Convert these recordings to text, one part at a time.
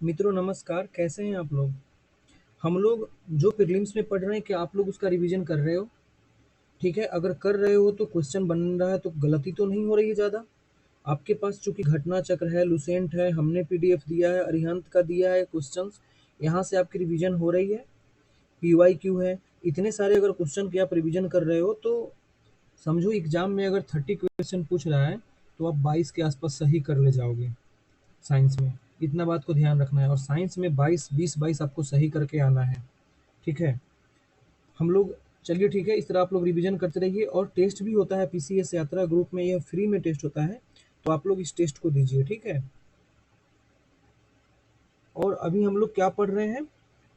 मित्रों नमस्कार, कैसे हैं आप लोग? हम लोग जो प्रीलिम्स में पढ़ रहे हैं, क्या आप लोग उसका रिवीजन कर रहे हो? ठीक है, अगर कर रहे हो तो क्वेश्चन बन रहा है तो गलती तो नहीं हो रही है ज़्यादा? आपके पास चूँकि घटना चक्र है, लुसेंट है, हमने पीडीएफ दिया है, अरिहंत का दिया है क्वेश्चंस, यहाँ से आपकी रिवीजन हो रही है, पीवाईक्यू है, इतने सारे अगर क्वेश्चन की आप रिवीजन कर रहे हो तो समझो एग्जाम में अगर 30 क्वेश्चन पूछ रहा है, तो आप 22 के आसपास सही कर ले जाओगे। साइंस में इतना बात को ध्यान रखना है और साइंस में 22 20-22 आपको सही करके आना है। ठीक है, हम लोग चलिए ठीक है, इस तरह आप लोग रिवीजन करते रहिए और टेस्ट भी होता है पीसीएस यात्रा ग्रुप में, यह फ्री में टेस्ट होता है, तो आप लोग इस टेस्ट को दीजिए। ठीक है, और अभी हम लोग क्या पढ़ रहे हैं?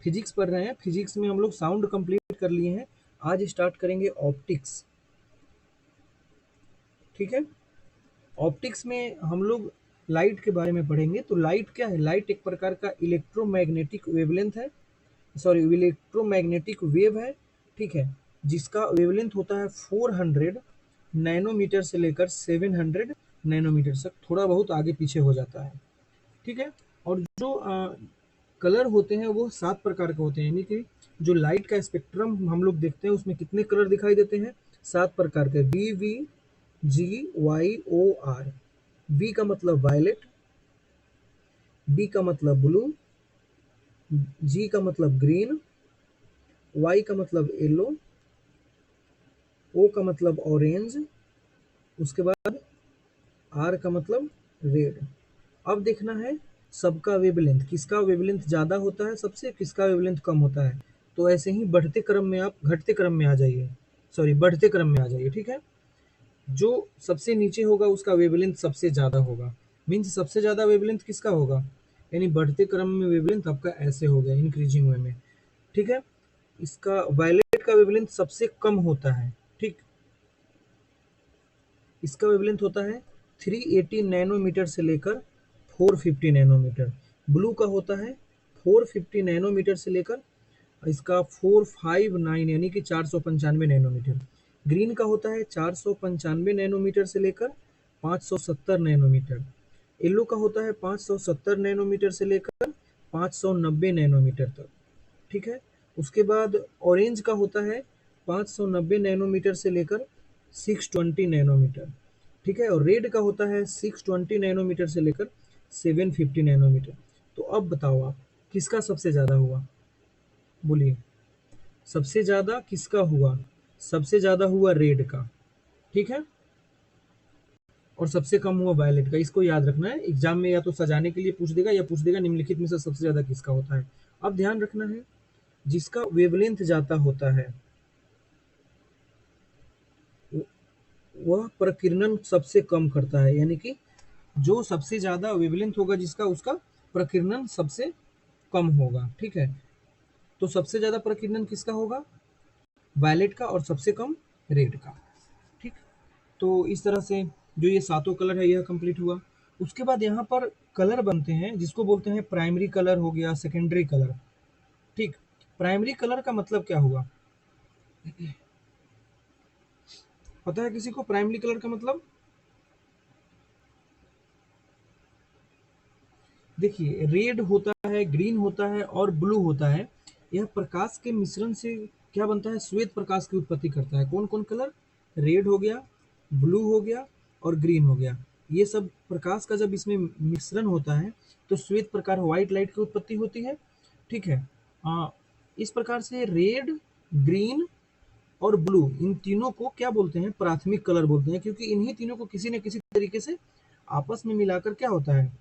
फिजिक्स पढ़ रहे हैं। फिजिक्स में हम लोग साउंड कंप्लीट कर लिए हैं, आज स्टार्ट करेंगे ऑप्टिक्स। ठीक है, ऑप्टिक्स में हम लोग लाइट के बारे में पढ़ेंगे। तो लाइट क्या है? लाइट एक प्रकार का इलेक्ट्रोमैग्नेटिक वेवलेंथ है, सॉरी इलेक्ट्रोमैग्नेटिक वेव है। ठीक है, जिसका वेवलेंथ होता है 400 नैनोमीटर से लेकर 700 नैनोमीटर तक, थोड़ा बहुत आगे पीछे हो जाता है। ठीक है, और जो कलर होते हैं वो 7 प्रकार के होते हैं, यानी कि जो लाइट का स्पेक्ट्रम हम लोग देखते हैं उसमें कितने कलर दिखाई देते हैं? 7 प्रकार के, B V G Y O R. B का मतलब वायलेट, बी का मतलब ब्लू, जी का मतलब ग्रीन, वाई का मतलब येलो, ओ का मतलब ऑरेंज, उसके बाद आर का मतलब रेड। अब देखना है सबका वेवलेंथ, किसका वेवलेंथ ज़्यादा होता है सबसे, किसका वेवलेंथ कम होता है। तो ऐसे ही बढ़ते क्रम में आप घटते क्रम में आ जाइए, सॉरी बढ़ते क्रम में आ जाइए। ठीक है, जो सबसे नीचे होगा उसका वेवलेंथ सबसे ज़्यादा होगा, मीन्स सबसे ज़्यादा वेवलेंथ किसका होगा, यानी बढ़ते क्रम में वेवलेंथ आपका ऐसे हो गया इंक्रीजिंग वे में। ठीक है, इसका वायलेट का वेवलेंथ सबसे कम होता है। ठीक, इसका वेवलेंथ होता है 380 नैनोमीटर से लेकर 450 नैनोमीटर। ब्लू का होता है 450 नैनोमीटर से लेकर इसका 459 यानी कि 495 नैनोमीटर। ग्रीन का होता है 495 नैनोमीटर से लेकर 570 नैनोमीटर। येलो का होता है 570 नैनोमीटर से लेकर 590 नैनोमीटर तक। ठीक है, उसके बाद ऑरेंज का होता है 590 नैनोमीटर से लेकर 620 नैनोमीटर। ठीक है, और रेड का होता है 620 नैनोमीटर से लेकर 750 नैनोमीटर। तो अब बताओ आप किसका सबसे ज़्यादा हुआ, बोलिए सबसे ज़्यादा किसका हुआ? सबसे ज़्यादा हुआ रेड का। ठीक है, और सबसे कम हुआ वायलेट का। इसको याद रखना है, एग्जाम में या तो सजाने के लिए पूछ देगा या पूछ देगा निम्नलिखित में से सबसे ज़्यादा किसका होता है। अब ध्यान रखना है, जिसका वेवलेंथ ज़्यादा होता है वह प्रकीर्णन सबसे कम करता है, यानी कि जो सबसे ज़्यादा वेवलेंथ होगा जिसका, उसका प्रकीर्णन सबसे कम होगा। ठीक है, तो सबसे ज़्यादा प्रकीर्णन किसका होगा? वायलेट का, और सबसे कम रेड का। ठीक, तो इस तरह से जो ये सातों कलर है यह कंप्लीट हुआ। उसके बाद यहाँ पर कलर बनते हैं जिसको बोलते हैं प्राइमरी कलर हो गया, सेकेंडरी कलर। ठीक, प्राइमरी कलर का मतलब क्या हुआ, पता है किसी को प्राइमरी कलर का मतलब? देखिए रेड होता है, ग्रीन होता है और ब्लू होता है। यह प्रकाश के मिश्रण से क्या बनता है? श्वेत प्रकाश की उत्पत्ति करता है। कौन कौन कलर? रेड हो गया, ब्लू हो गया और ग्रीन हो गया। ये सब प्रकाश का जब इसमें मिश्रण होता है तो श्वेत प्रकार व्हाइट लाइट की उत्पत्ति होती है। ठीक है, इस प्रकार से रेड, ग्रीन और ब्लू, इन तीनों को क्या बोलते हैं? प्राथमिक कलर बोलते हैं, क्योंकि इन्हीं तीनों को किसी न किसी तरीके से आपस में मिलाकर क्या होता है,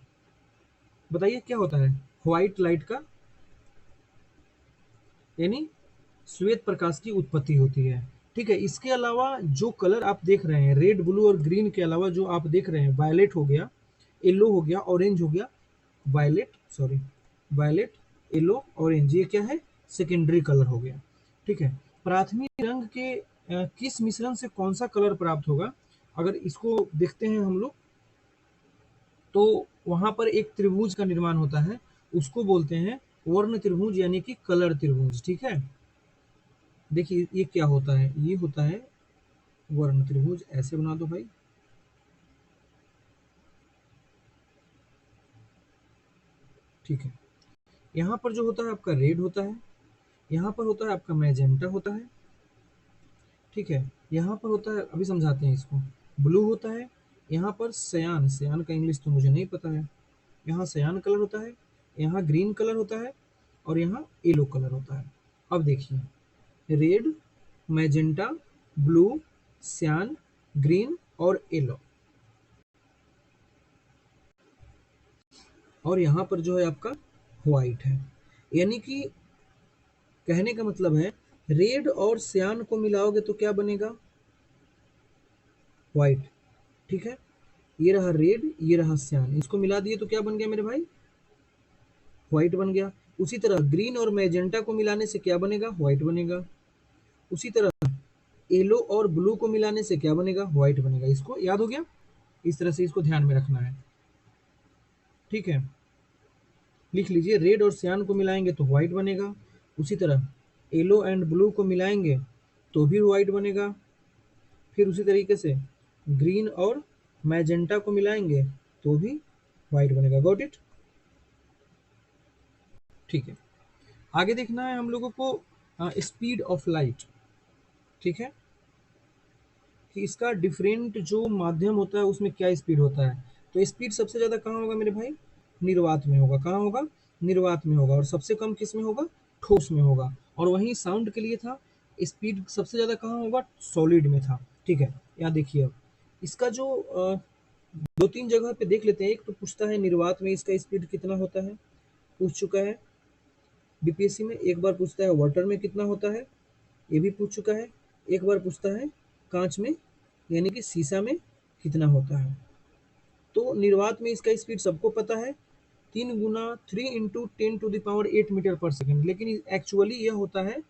बताइए क्या होता है? व्हाइट लाइट का, यानी श्वेत प्रकाश की उत्पत्ति होती है। ठीक है, इसके अलावा जो कलर आप देख रहे हैं, रेड, ब्लू और ग्रीन के अलावा जो आप देख रहे हैं, वायलेट हो गया, येलो हो गया, ऑरेंज हो गया, violet, sorry violet, yellow, orange, ये क्या है? सेकेंडरी कलर हो गया। ठीक है, प्राथमिक रंग के किस मिश्रण से कौन सा कलर प्राप्त होगा, अगर इसको देखते हैं हम लोग, तो वहां पर एक त्रिभुज का निर्माण होता है, उसको बोलते हैं वर्ण त्रिभुज यानी कि कलर त्रिभुज। ठीक है, देखिए ये क्या होता है, ये होता है वर्ण त्रिभुज। ऐसे बना दो भाई। ठीक है, यहाँ पर जो होता है आपका रेड होता है, यहाँ पर होता है आपका मैजेंटा होता है, ठीक है। यहाँ पर होता है, अभी समझाते हैं इसको, ब्लू होता है। यहाँ पर सयान, सयान का इंग्लिश तो मुझे नहीं पता है, यहाँ सयान कलर होता है, यहाँ ग्रीन कलर होता है और यहाँ येलो कलर होता है। अब देखिए, रेड, मैजेंटा, ब्लू, सयान, ग्रीन और येलो। और यहाँ पर जो है आपका व्हाइट है। यानी कि कहने का मतलब है रेड और सियान को मिलाओगे तो क्या बनेगा? व्हाइट, ठीक है। ये रहा रेड, ये रहा सियान, इसको मिला दिए तो क्या बन गया मेरे भाई? व्हाइट बन गया। उसी तरह ग्रीन और मैजेंटा को मिलाने से क्या बनेगा? व्हाइट बनेगा। उसी तरह येलो और ब्लू को मिलाने से क्या बनेगा? व्हाइट बनेगा। इसको याद हो गया? इस तरह से इसको ध्यान में रखना है, ठीक है। लिख लीजिए, रेड और सियान को मिलाएंगे तो व्हाइट बनेगा। उसी तरह येलो एंड ब्लू को मिलाएंगे तो भी व्हाइट बनेगा। फिर उसी तरीके से ग्रीन और मैजेंटा को मिलाएंगे तो भी व्हाइट बनेगा। Got it? ठीक है। आगे देखना है हम लोगों को स्पीड ऑफ लाइट, ठीक है, कि इसका डिफरेंट जो माध्यम होता है उसमें क्या स्पीड होता है। तो स्पीड सबसे ज़्यादा कहाँ होगा मेरे भाई? निर्वात में होगा। कहाँ होगा? निर्वात में होगा। और सबसे कम किस में होगा? ठोस में होगा। और वहीं साउंड के लिए था, स्पीड सबसे ज़्यादा कहाँ होगा? सॉलिड में था, ठीक है। यहाँ देखिए, अब इसका जो दो तीन जगह पे देख लेते हैं। एक तो पूछता है निर्वात में इसका स्पीड कितना होता है, पूछ चुका है बीपीएससी में। एक बार पूछता है वाटर में कितना होता है, ये भी पूछ चुका है। एक बार पूछता है कांच में यानी कि शीशा में कितना होता है। तो निर्वात में इसका स्पीड सबको पता है, 3 गुना 3 × 10⁸ मीटर पर सेकेंड। लेकिन एक्चुअली यह होता है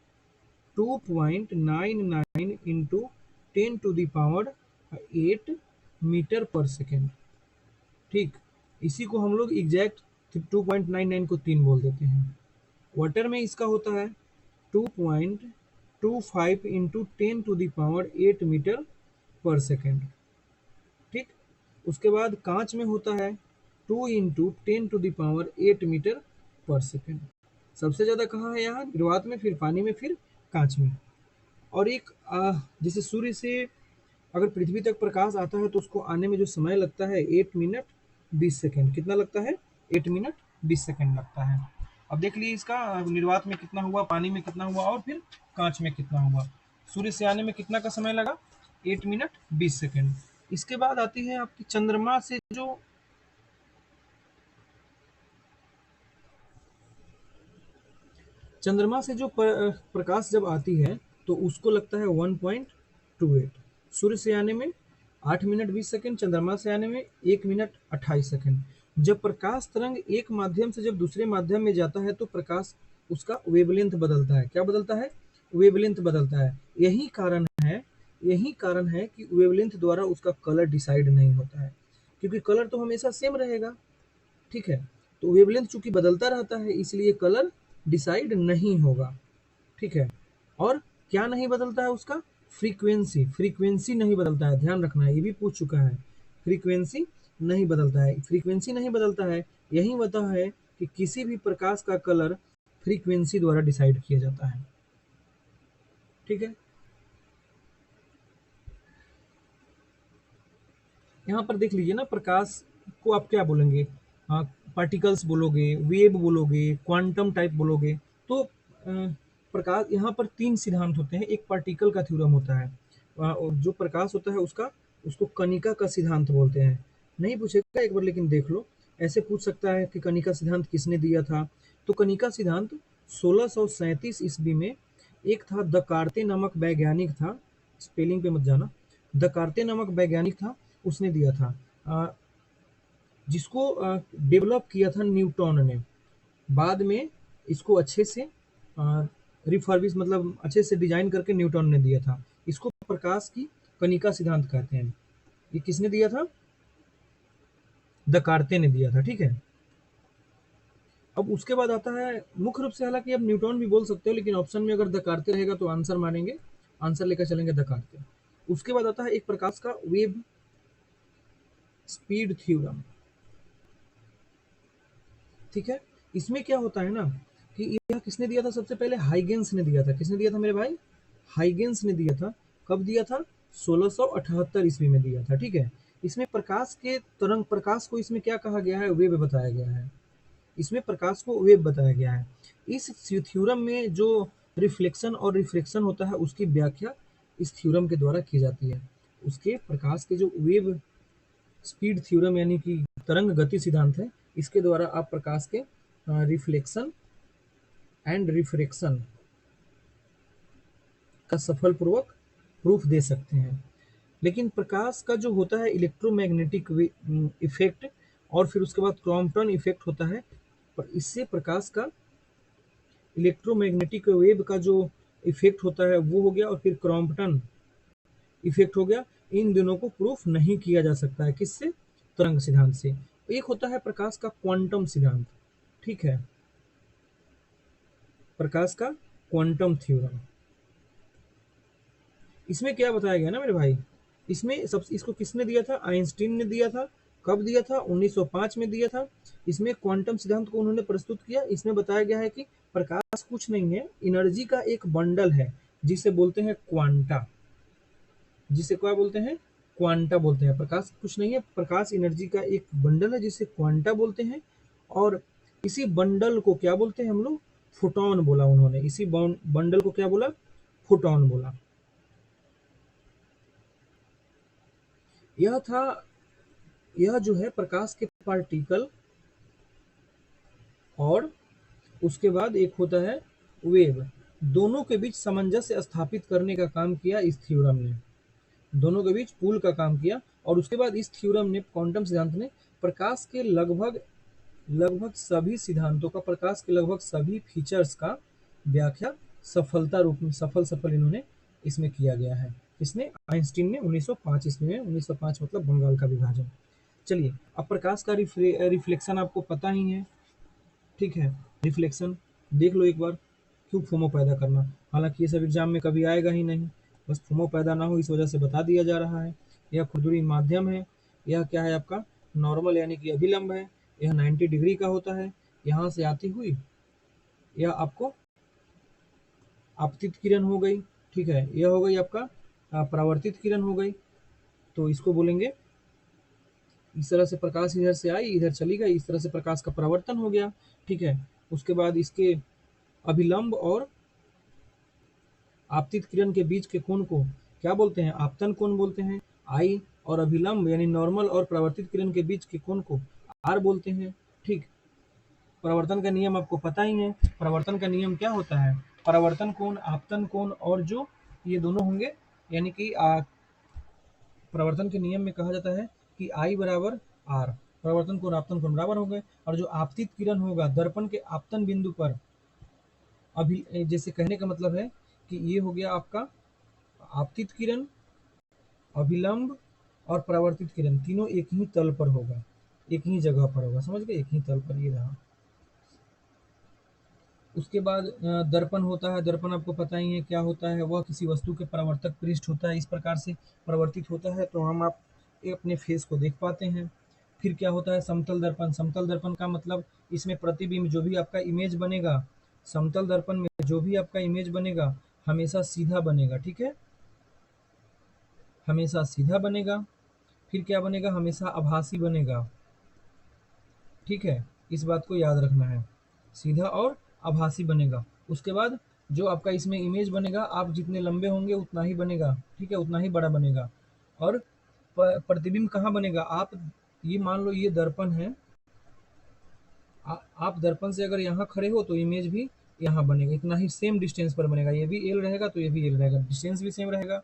2.99 × 10⁸ मीटर पर सेकेंड, ठीक। इसी को हम लोग एग्जैक्ट 2.99 को 3 बोल देते हैं। वाटर में इसका होता है 2.25 × 10⁸ मीटर पर सेकेंड, ठीक। उसके बाद कांच में होता है 2 × 10⁸ मीटर पर सेकेंड। सबसे ज़्यादा कहाँ है? यहाँ निर्वात में, फिर पानी में, फिर कांच में। और एक जैसे सूर्य से अगर पृथ्वी तक प्रकाश आता है तो उसको आने में जो समय लगता है 8 मिनट 20 सेकेंड। कितना लगता है? 8 मिनट 20 सेकेंड लगता है। अब देख लीजिए इसका निर्वात में कितना हुआ, पानी में कितना हुआ और फिर कांच में कितना हुआ। सूर्य से आने में कितना का समय लगा? 8 मिनट 20 सेकेंड। इसके बाद आती है आपकी चंद्रमा से जो प्रकाश जब आती है तो उसको लगता है 1.28। सूर्य से आने में 8 मिनट 20 सेकेंड, चंद्रमा से आने में 1 मिनट 28 सेकेंड। जब प्रकाश तरंग एक माध्यम से जब दूसरे माध्यम में जाता है तो प्रकाश उसका वेवलेंथ बदलता है। क्या बदलता है? वेवलेंथ बदलता है। यही कारण है कि वेवलेंथ द्वारा उसका कलर डिसाइड नहीं होता है, क्योंकि कलर तो हमेशा सेम रहेगा, ठीक है। तो वेवलेंथ चूंकि बदलता रहता है इसलिए कलर डिसाइड नहीं होगा, ठीक है। और क्या नहीं बदलता है उसका? फ्रीक्वेंसी, फ्रीक्वेंसी नहीं बदलता है। ध्यान रखना है, ये भी पूछ चुका है। फ्रीक्वेंसी नहीं बदलता है। फ्रीक्वेंसी नहीं बदलता है, यही होता है कि किसी भी प्रकाश का कलर फ्रीक्वेंसी द्वारा डिसाइड किया जाता है, ठीक है। यहाँ पर देख लीजिए ना, प्रकाश को आप क्या बोलेंगे? पार्टिकल्स बोलोगे, वेव बोलोगे, क्वांटम टाइप बोलोगे। तो प्रकाश, यहाँ पर 3 सिद्धांत होते हैं। एक पार्टिकल का थ्योरम होता है, और जो प्रकाश होता है उसका, उसको कणिका का सिद्धांत बोलते हैं। नहीं पूछेगा एक बार, लेकिन देख लो। ऐसे पूछ सकता है कि कणिका सिद्धांत किसने दिया था। तो कणिका सिद्धांत 1637 ईस्वी में एक था दकार्ते नामक वैज्ञानिक था, स्पेलिंग पे मत जाना, दकार्ते नामक वैज्ञानिक था, उसने दिया था, जिसको डेवलप किया था न्यूटन ने। बाद में इसको अच्छे से रिफर्बिश, मतलब अच्छे से डिजाइन करके न्यूटन ने दिया था। इसको प्रकाश की कणिका सिद्धांत कहते हैं। ये किसने दिया था? दकार्ते ने दिया था, ठीक है। अब उसके बाद आता है मुख्य रूप से, हालांकि अब न्यूटन भी बोल सकते हो, लेकिन ऑप्शन में अगर दकार्ते रहेगा तो आंसर मारेंगे, आंसर लेकर चलेंगे दकार्ते। उसके बाद आता है एक प्रकाश का वेव स्पीड थ्योरम, ठीक है। इसमें क्या होता है ना कि यह किसने दिया था सबसे पहले? हाइगेंस ने दिया था। किसने दिया था मेरे भाई? हाइगेंस ने दिया था। कब दिया था? 1678 ईस्वी में दिया था। ठीक है। इसमें प्रकाश के तरंग, प्रकाश को इसमें क्या कहा गया है? वेव बताया गया है। इसमें प्रकाश को वेव बताया गया है। इस थ्योरम में जो रिफ्लेक्शन और रिफ्रैक्शन होता है उसकी व्याख्या इस थ्योरम के द्वारा की जाती है। उसके प्रकाश के जो वेव स्पीड थ्योरम यानी कि तरंग गति सिद्धांत है, इसके द्वारा आप प्रकाश के रिफ्लेक्शन एंड रिफ्रैक्शन का सफलपूर्वक प्रूफ दे सकते हैं। लेकिन प्रकाश का जो होता है इलेक्ट्रोमैग्नेटिक इफेक्ट और फिर उसके बाद क्रॉम्पटन इफेक्ट होता है, पर इससे प्रकाश का इलेक्ट्रोमैग्नेटिक वेव का जो इफेक्ट होता है वो हो गया, और फिर क्रॉम्पटन इफेक्ट हो गया। इन दोनों को प्रूफ नहीं किया जा सकता है। किससे? तरंग सिद्धांत से। एक होता है प्रकाश का क्वांटम सिद्धांत। ठीक है, प्रकाश का क्वांटम थ्योरम। इसमें क्या बताया गया ना मेरे भाई, इसमें सब इसको किसने दिया था? आइंस्टीन ने दिया था। कब दिया था? 1905 में दिया था। इसमें क्वांटम सिद्धांत को उन्होंने प्रस्तुत किया। इसमें बताया गया है कि प्रकाश कुछ नहीं है, एनर्जी का एक बंडल है जिसे बोलते हैं क्वांटा। जिसे क्या बोलते हैं? क्वांटा बोलते हैं। प्रकाश कुछ नहीं है, प्रकाश एनर्जी का एक बंडल है जिसे क्वांटा बोलते हैं। और इसी बंडल को क्या बोलते हैं हम लोग? फोटॉन बोला उन्होंने। इसी बंडल को क्या बोला? फोटॉन बोला। यह था, यह जो है प्रकाश के पार्टिकल और उसके बाद एक होता है वेव, दोनों के बीच सामंजस्य स्थापित करने का काम किया इस थ्योरम ने। दोनों के बीच पुल का काम किया। और उसके बाद इस थ्योरम ने, क्वांटम सिद्धांत ने, प्रकाश के लगभग लगभग सभी सिद्धांतों का, प्रकाश के लगभग सभी फीचर्स का व्याख्या सफलता रूप में, सफल इन्होंने इसमें किया गया है। इसने आइंस्टीन ने 1905 ईस्वी में, 1905 मतलब बंगाल का विभाजन। चलिए, अब प्रकाश का रिफ्लेक्शन आपको पता ही है। ठीक है, रिफ्लेक्शन देख लो एक बार। क्यों फोमो पैदा करना, हालांकि ये सब एग्जाम में कभी आएगा ही नहीं, बस फोमो पैदा ना हो इस वजह से बता दिया जा रहा है। यह खुरदुरी माध्यम है। यह क्या है आपका? नॉर्मल यानी कि अभिलंब है। यह 90 डिग्री का होता है। यहाँ से आती हुई यह आपको आपतित किरण हो गई। ठीक है, यह हो गई आपका परावर्तित किरण हो गई। तो इसको बोलेंगे, इस तरह से प्रकाश इधर से आई, इधर चली गई, इस तरह से प्रकाश का परावर्तन हो गया। ठीक है, उसके बाद इसके अभिलंब और आपतित किरण के बीच के कोण को क्या बोलते हैं? आपतन कोण बोलते हैं। आई और अभिलंब यानी नॉर्मल और परावर्तित किरण के बीच के कोण को आर बोलते हैं। ठीक, परावर्तन का नियम आपको पता ही है। परावर्तन का नियम क्या होता है? परावर्तन कोण, आपतन कोण और जो ये दोनों होंगे, यानी कि परावर्तन के नियम में कहा जाता है कि आई बराबर आर, परावर्तन कोण आपतन कोण बराबर हो गए। और जो आपतित किरण होगा दर्पण के आपतन बिंदु पर, अभी जैसे कहने का मतलब है कि ये हो गया आपका आपतित किरण, अभिलंब और परावर्तित किरण, तीनों एक ही तल पर होगा, एक ही जगह पर होगा। समझ गए? एक ही तल पर ये रहा। उसके बाद दर्पण होता है। दर्पण आपको पता ही है क्या होता है, वह किसी वस्तु के परावर्तक पृष्ठ होता है, इस प्रकार से परावर्तित होता है तो हम आप अपने फेस को देख पाते हैं। फिर क्या होता है? समतल दर्पण। समतल दर्पण का मतलब इसमें प्रतिबिंब, जो भी आपका इमेज बनेगा समतल दर्पण में, जो भी आपका इमेज बनेगा हमेशा सीधा बनेगा। ठीक है, हमेशा सीधा बनेगा। फिर क्या बनेगा? हमेशा आभासी बनेगा। ठीक है, इस बात को याद रखना है, सीधा और आभासी बनेगा। उसके बाद जो आपका इसमें इमेज बनेगा, आप जितने लंबे होंगे उतना ही बनेगा। ठीक है, उतना ही बड़ा बनेगा। और प्रतिबिंब कहाँ बनेगा? आप ये मान लो ये दर्पण है, आप दर्पण से अगर यहाँ खड़े हो तो इमेज भी यहाँ बनेगा, इतना ही सेम डिस्टेंस पर बनेगा। ये भी एल रहेगा तो ये भी एल रहेगा, डिस्टेंस भी सेम रहेगा।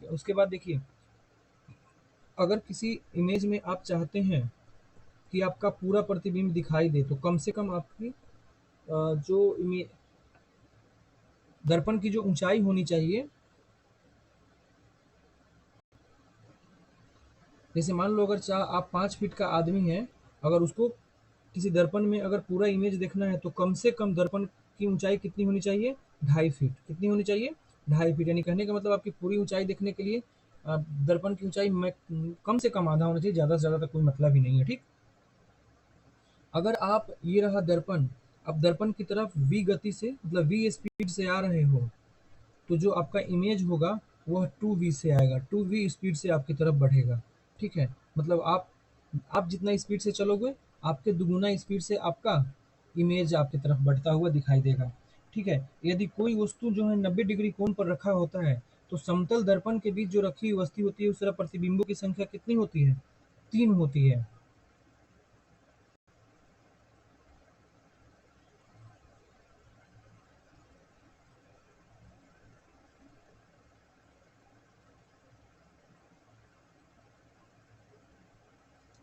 उसके बाद देखिए, अगर किसी इमेज में आप चाहते हैं कि आपका पूरा प्रतिबिंब दिखाई दे तो कम से कम आपकी जो दर्पण की जो ऊंचाई होनी चाहिए, जैसे मान लो अगर चाह आप 5 फीट का आदमी है, अगर उसको किसी दर्पण में अगर पूरा इमेज देखना है तो कम से कम दर्पण की ऊंचाई कितनी होनी चाहिए? 2.5 फीट। कितनी होनी चाहिए? 2.5 फीट। यानी कहने का मतलब आपकी पूरी ऊंचाई देखने के लिए दर्पण की ऊंचाई में कम से कम आधा होना चाहिए, ज़्यादा से ज़्यादा तक कोई मतलब ही नहीं है। ठीक, अगर आप ये रहा दर्पण, अब दर्पण की तरफ v गति से मतलब v स्पीड से आ रहे हो, तो जो आपका इमेज होगा वह 2v से आएगा, 2v स्पीड से आपकी तरफ बढ़ेगा। ठीक है, मतलब आप जितना स्पीड से चलोगे, आपके दुगुना स्पीड से आपका इमेज आपकी तरफ बढ़ता हुआ दिखाई देगा। ठीक है, यदि कोई वस्तु जो है 90 डिग्री कोण पर रखा होता है, तो समतल दर्पण के बीच जो रखी हुई वस्तु होती है उस तरफ प्रतिबिंबों की संख्या कितनी होती है? 3 होती है।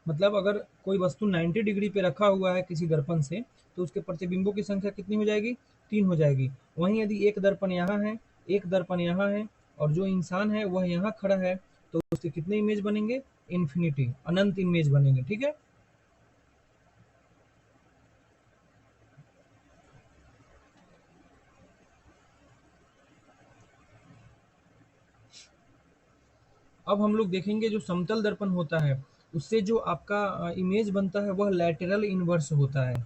मतलब अगर कोई वस्तु 90 डिग्री पे रखा हुआ है किसी दर्पण से, तो उसके प्रतिबिंबों की संख्या कितनी हो जाएगी? 3 हो जाएगी। वहीं यदि एक दर्पण यहाँ है, एक दर्पण यहाँ है, और जो इंसान है वह यहाँ खड़ा है, तो उसके कितने इमेज बनेंगे? इन्फिनिटी, अनंत इमेज बनेंगे। ठीक है, अब हम लोग देखेंगे जो समतल दर्पण होता है, उससे जो आपका इमेज बनता है वह लैटेरल इनवर्स होता है।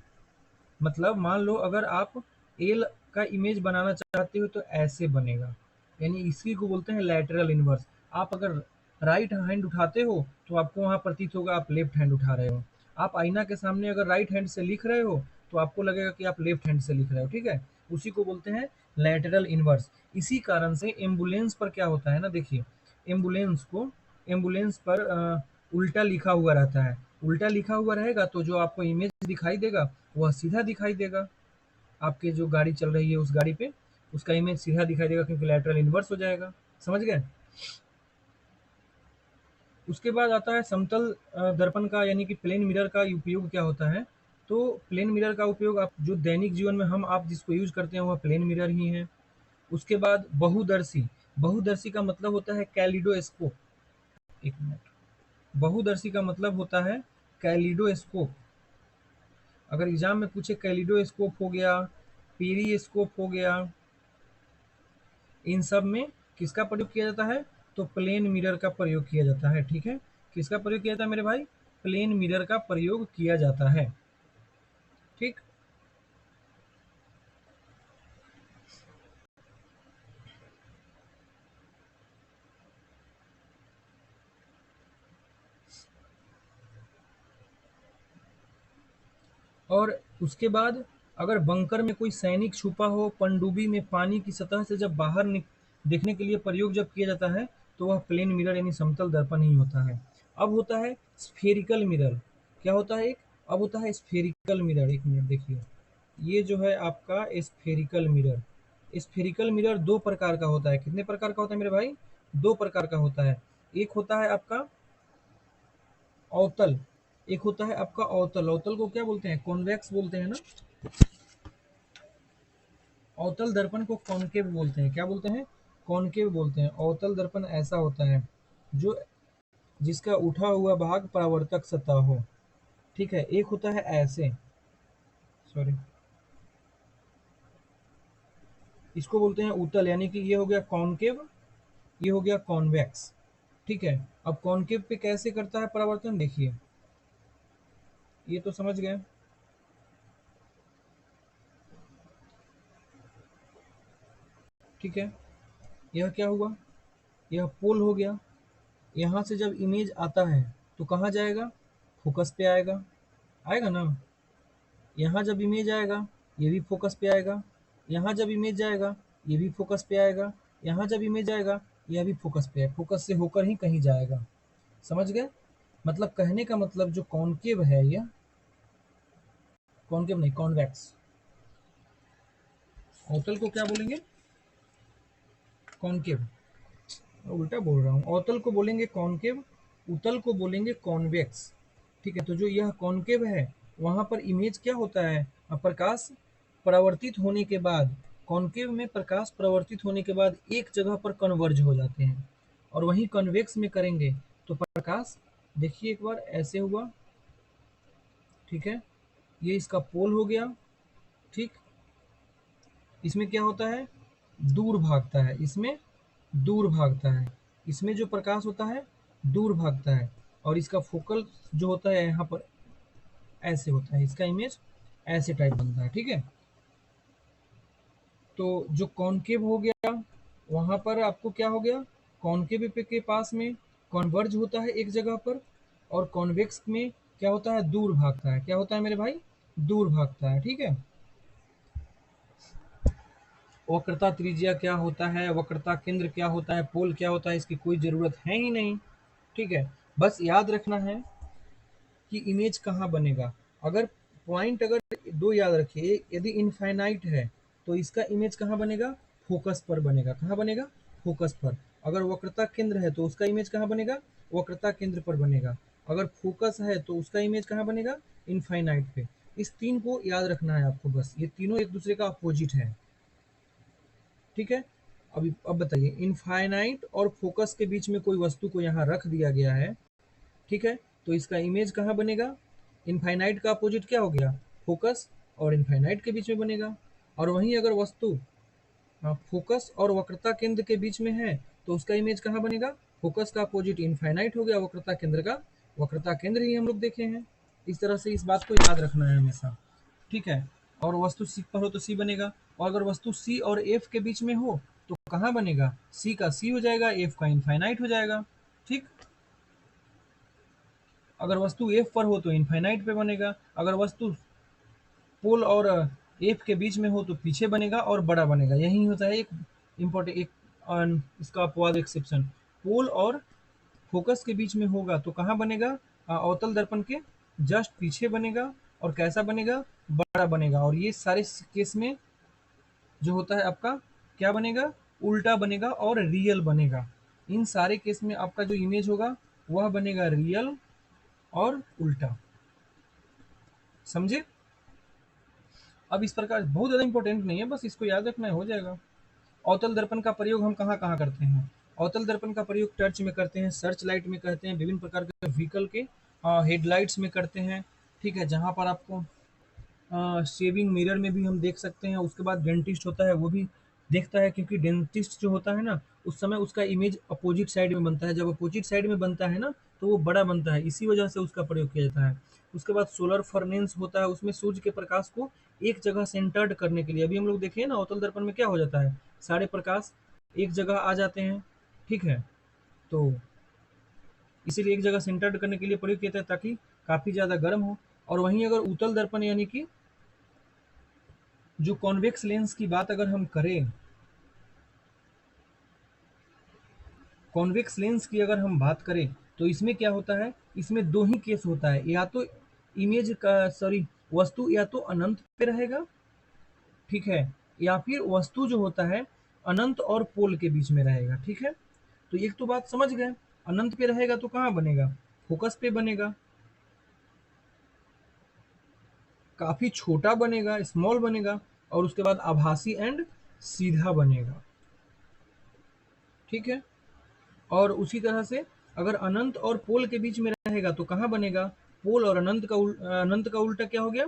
मतलब मान लो अगर आप एल का इमेज बनाना चाहते हो तो ऐसे बनेगा, यानी इसी को बोलते हैं लैटरल इनवर्स। आप अगर राइट हैंड उठाते हो तो आपको वहां प्रतीत होगा आप लेफ्ट हैंड उठा रहे हो। आप आईना के सामने अगर राइट हैंड से लिख रहे हो तो आपको लगेगा कि आप लेफ्ट हैंड से लिख रहे हो। ठीक है, उसी को बोलते हैं लैटरल इनवर्स। इसी कारण से एम्बुलेंस पर क्या होता है ना, देखिए, एम्बुलेंस पर उल्टा लिखा हुआ रहता है। उल्टा लिखा हुआ रहेगा तो जो आपको इमेज दिखाई देगा वह सीधा दिखाई देगा। आपके जो गाड़ी चल रही है उस गाड़ी पे उसका इमेज सीधा दिखाई देगा, क्योंकि लैटरल इन्वर्स हो जाएगा। समझ गए? उसके बाद आता है समतल दर्पण का, यानी कि प्लेन मिरर का उपयोग क्या होता है। तो प्लेन मिरर का उपयोग आप जो दैनिक जीवन में आप जिसको यूज करते हैं वह प्लेन मिरर ही है। उसके बाद बहुदर्शी, बहुदर्शी का मतलब होता है कैलिडोस्कोप। एक मिनट, बहुदर्शी का मतलब होता है कैलिडोस्कोप। अगर एग्जाम में पूछे कैलिडोस्कोप हो गया, पेरिस्कोप हो गया, इन सब में किसका प्रयोग किया जाता है? तो प्लेन मिरर का प्रयोग किया जाता है। ठीक है, किसका प्रयोग किया जाता है मेरे भाई? प्लेन मिरर का प्रयोग किया जाता है। ठीक, और उसके बाद अगर बंकर में कोई सैनिक छुपा हो, पनडुब्बी में पानी की सतह से जब देखने के लिए प्रयोग जब किया जाता है, तो वह प्लेन मिरर यानी समतल दर्पण ही होता है। अब होता है स्फेरिकल मिरर। क्या होता है? एक अब होता है स्फेरिकल मिरर। एक मिनट देखिए, ये जो है आपका स्फेरिकल मिरर। स्फेरिकल मिरर दो प्रकार का होता है। कितने प्रकार का होता है मेरे भाई? दो प्रकार का होता है। एक होता है आपका अवतल, एक होता है आपका अवतल। अवतल को क्या बोलते हैं? कॉन्वेक्स बोलते हैं ना। अवतल दर्पण को कॉनकेव बोलते हैं। क्या बोलते हैं? कॉनकेव बोलते हैं। अवतल दर्पण ऐसा होता है जो जिसका उठा हुआ भाग परावर्तक सतह हो। ठीक है, एक होता है ऐसे, सॉरी, इसको बोलते हैं उत्तल, यानी कि ये हो गया कॉनकेव, ये हो गया कॉन्वेक्स। ठीक है, अब कॉनकेव पे कैसे करता है परावर्तन, देखिए, ये तो समझ गए। ठीक है, यह क्या हुआ? यह पोल हो गया। यहाँ से जब इमेज आता है तो कहाँ जाएगा? फोकस पे आएगा, आएगा ना। यहाँ जब इमेज आएगा ये भी फोकस पे आएगा, यहाँ जब इमेज जाएगा ये भी फोकस पे आएगा, यहाँ जब इमेज आएगा यह भी फोकस पे है, फोकस से होकर ही कहीं जाएगा। समझ गए? मतलब कहने का मतलब जो कॉनकेव है, यह कॉनकेव नहीं, कॉन्वेक्स। अवतल को क्या बोलेंगे? कॉनकेव। उल्टा बोल रहा हूँ, अवतल को बोलेंगे कॉनकेव, उत्तल को बोलेंगे कॉन्वेक्स। ठीक है, तो जो यह कॉनकेव है वहां पर इमेज क्या होता है? प्रकाश परावर्तित होने के बाद, कॉनकेव में प्रकाश परावर्तित होने के बाद एक जगह पर कन्वर्ज हो जाते हैं, और वहीं कन्वेक्स में करेंगे तो प्रकाश, देखिए एक बार ऐसे हुआ। ठीक है, ये इसका पोल हो गया। ठीक, इसमें क्या होता है? दूर भागता है, इसमें दूर भागता है, इसमें जो प्रकाश होता है दूर भागता है, और इसका फोकल जो होता है यहाँ पर ऐसे होता है, इसका इमेज ऐसे टाइप बनता है, ठीक है। तो जो कॉनकेव हो गया, वहां पर आपको क्या हो गया, कॉनकेव पे के पास में कॉन्वर्ज होता है एक जगह पर, और कॉन्वेक्स में क्या होता है, दूर भागता है। क्या होता है मेरे भाई, दूर भागता है, ठीक है। वक्रता त्रिज्या क्या होता है, वक्रता केंद्र क्या होता है, पोल क्या होता है, इसकी कोई जरूरत है ही नहीं, ठीक है। बस याद रखना है कि इमेज कहाँ बनेगा। अगर पॉइंट अगर दो याद रखिए, यदि इनफाइनाइट है तो इसका इमेज कहाँ बनेगा, फोकस पर बनेगा। कहाँ बनेगा, फोकस पर। अगर वक्रता केंद्र है तो उसका इमेज कहाँ बनेगा, वक्रता केंद्र पर बनेगा। अगर फोकस है तो उसका इमेज कहाँ बनेगा, इनफाइनाइट पे। इस तीन को याद रखना है आपको, बस ये तीनों एक दूसरे का अपोजिट है, ठीक है। अभी अब बताइए, इनफाइनाइट और फोकस के बीच में कोई वस्तु को यहाँ रख दिया गया है, ठीक है, तो इसका इमेज कहाँ बनेगा, इनफाइनाइट का अपोजिट क्या हो गया, फोकस, और इनफाइनाइट के बीच में बनेगा। और वहीं अगर वस्तु फोकस और वक्रता केंद्र के बीच में है तो उसका इमेज कहाँ बनेगा, फोकस का अपोजिट इनफाइनाइट हो गया, वक्रता केंद्र का वक्रता केंद्र ही हम लोग देखे हैं। इस तरह से इस बात को याद रखना है हमेशा, ठीक है। और वस्तु सी पर हो तो सी बनेगा, और अगर वस्तु सी और एफ के बीच में हो तो कहाँ बनेगा, सी का सी हो जाएगा, एफ का इनफाइनाइट हो जाएगा, ठीक। अगर वस्तु एफ पर हो तो इनफाइनाइट पे बनेगा, अगर वस्तु पोल और एफ के बीच में हो तो पीछे बनेगा और बड़ा बनेगा। यही होता है एक इम्पोर्टेंट एक इसका अपवाद एक्सेप्शन। पोल और फोकस के बीच में होगा तो कहाँ बनेगा, अवतल दर्पण के जस्ट पीछे बनेगा, और कैसा बनेगा, बड़ा बनेगा। और ये सारे केस में जो होता है आपका क्या बनेगा, उल्टा बनेगा और रियल बनेगा। इन सारे केस में आपका जो इमेज होगा वह बनेगा रियल और उल्टा, समझे। अब इस प्रकार बहुत ज़्यादा इंपॉर्टेंट नहीं है, बस इसको याद रखना है, हो जाएगा। अवतल दर्पण का प्रयोग हम कहाँ कहाँ करते हैं, अवतल दर्पण का प्रयोग टर्च में करते हैं, सर्च लाइट में करते हैं, विभिन्न प्रकार के व्हीकल के हेडलाइट्स में करते हैं, ठीक है। जहाँ पर आपको शेविंग मिरर में भी हम देख सकते हैं। उसके बाद डेंटिस्ट होता है वो भी देखता है, क्योंकि डेंटिस्ट जो होता है ना, उस समय उसका इमेज अपोजिट साइड में बनता है। जब अपोजिट साइड में बनता है ना तो वो बड़ा बनता है, इसी वजह से उसका प्रयोग किया जाता है। उसके बाद सोलर फर्नेंस होता है, उसमें सूर्य के प्रकाश को एक जगह सेंटर्ड करने के लिए, अभी हम लोग देखे ना अवतल दर्पण में क्या हो जाता है, सारे प्रकाश एक जगह आ जाते हैं, ठीक है। तो इसीलिए एक जगह सेंटर्ड करने के लिए प्रयोग किया जाता है ताकि काफ़ी ज़्यादा गर्म हो। और वहीं अगर उत्तल दर्पण यानी कि जो कॉन्वेक्स लेंस की बात अगर हम करें, कॉन्वेक्स लेंस की अगर हम बात करें तो इसमें क्या होता है, इसमें दो ही केस होता है, या तो इमेज का सॉरी वस्तु या तो अनंत पे रहेगा, ठीक है, या फिर वस्तु जो होता है अनंत और पोल के बीच में रहेगा, ठीक है। तो एक तो बात समझ गए, अनंत पे रहेगा तो कहाँ बनेगा, फोकस पे बनेगा, काफी छोटा बनेगा, स्मॉल बनेगा, और उसके बाद आभासी एंड सीधा बनेगा, ठीक है। और उसी तरह से अगर अनंत और पोल के बीच में रहेगा तो कहाँ बनेगा, पोल और अनंत का उल्टा क्या हो गया,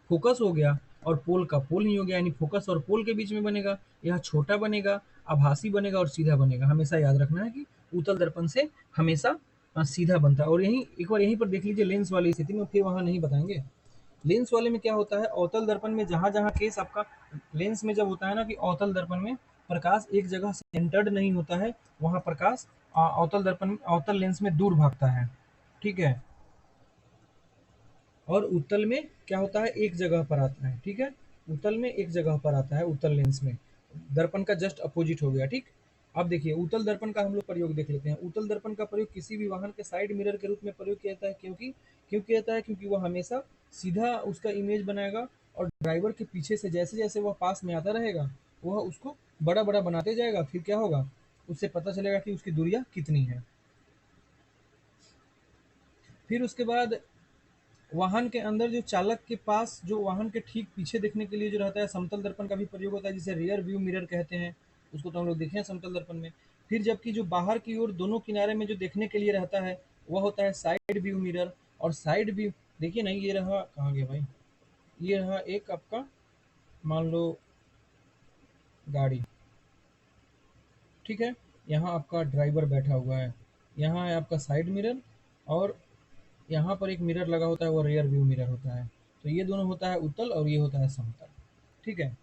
फोकस हो गया, और पोल का पोल ही हो गया, यानी फोकस और पोल के बीच में बनेगा। यह छोटा बनेगा, आभासी बनेगा और सीधा बनेगा। हमेशा याद रखना है कि उत्तल दर्पण से हमेशा सीधा बनता है। और यहीं एक बार यहीं पर देख लीजिए लेंस वाली स्थिति में, फिर वहां नहीं बताएंगे। लेंस वाले में क्या होता है, अवतल दर्पण में जहां जहां केस आपका लेंस में जब होता है ना कि अवतल दर्पण में प्रकाश एक जगह सेंटर्ड नहीं होता है, वहां प्रकाश अवतल दर्पण अवतल लेंस में दूर भागता है, ठीक है। और उत्तल में क्या होता है, एक जगह पर आता है, ठीक है। उत्तल में एक जगह पर आता है, उत्तल लेंस में दर्पण का जस्ट अपोजिट हो गया, ठीक। अब देखिए उत्तल दर्पण का हम लोग प्रयोग देख लेते हैं। उत्तल दर्पण का प्रयोग किसी भी वाहन के साइड मिरर के रूप में प्रयोग किया जाता है, क्योंकि क्यों किया जाता है, क्योंकि वह हमेशा सीधा उसका इमेज बनाएगा, और ड्राइवर के पीछे से जैसे जैसे वह पास में आता रहेगा वह उसको बड़ा बड़ा बनाते जाएगा, फिर क्या होगा, उससे पता चलेगा कि उसकी दूरियां कितनी है। फिर उसके बाद वाहन के अंदर जो चालक के पास जो वाहन के ठीक पीछे देखने के लिए जो रहता है, समतल दर्पण का भी प्रयोग होता है, जिसे रियर व्यू मिरर कहते हैं। उसको तो हम लोग देखे हैं समतल दर्पण में। फिर जबकि जो बाहर की ओर दोनों किनारे में जो देखने के लिए रहता है वह होता है साइड व्यू मिरर। और साइड व्यू देखिए ना, ये रहा, कहाँ गया भाई, ये रहा एक आपका, मान लो गाड़ी, ठीक है। यहाँ आपका ड्राइवर बैठा हुआ है, यहाँ है आपका साइड मिरर, और यहाँ पर एक मिरर लगा होता है, वो रियर व्यू मिरर होता है। तो ये दोनों होता है उत्तल और ये होता है समतल। ठीक है।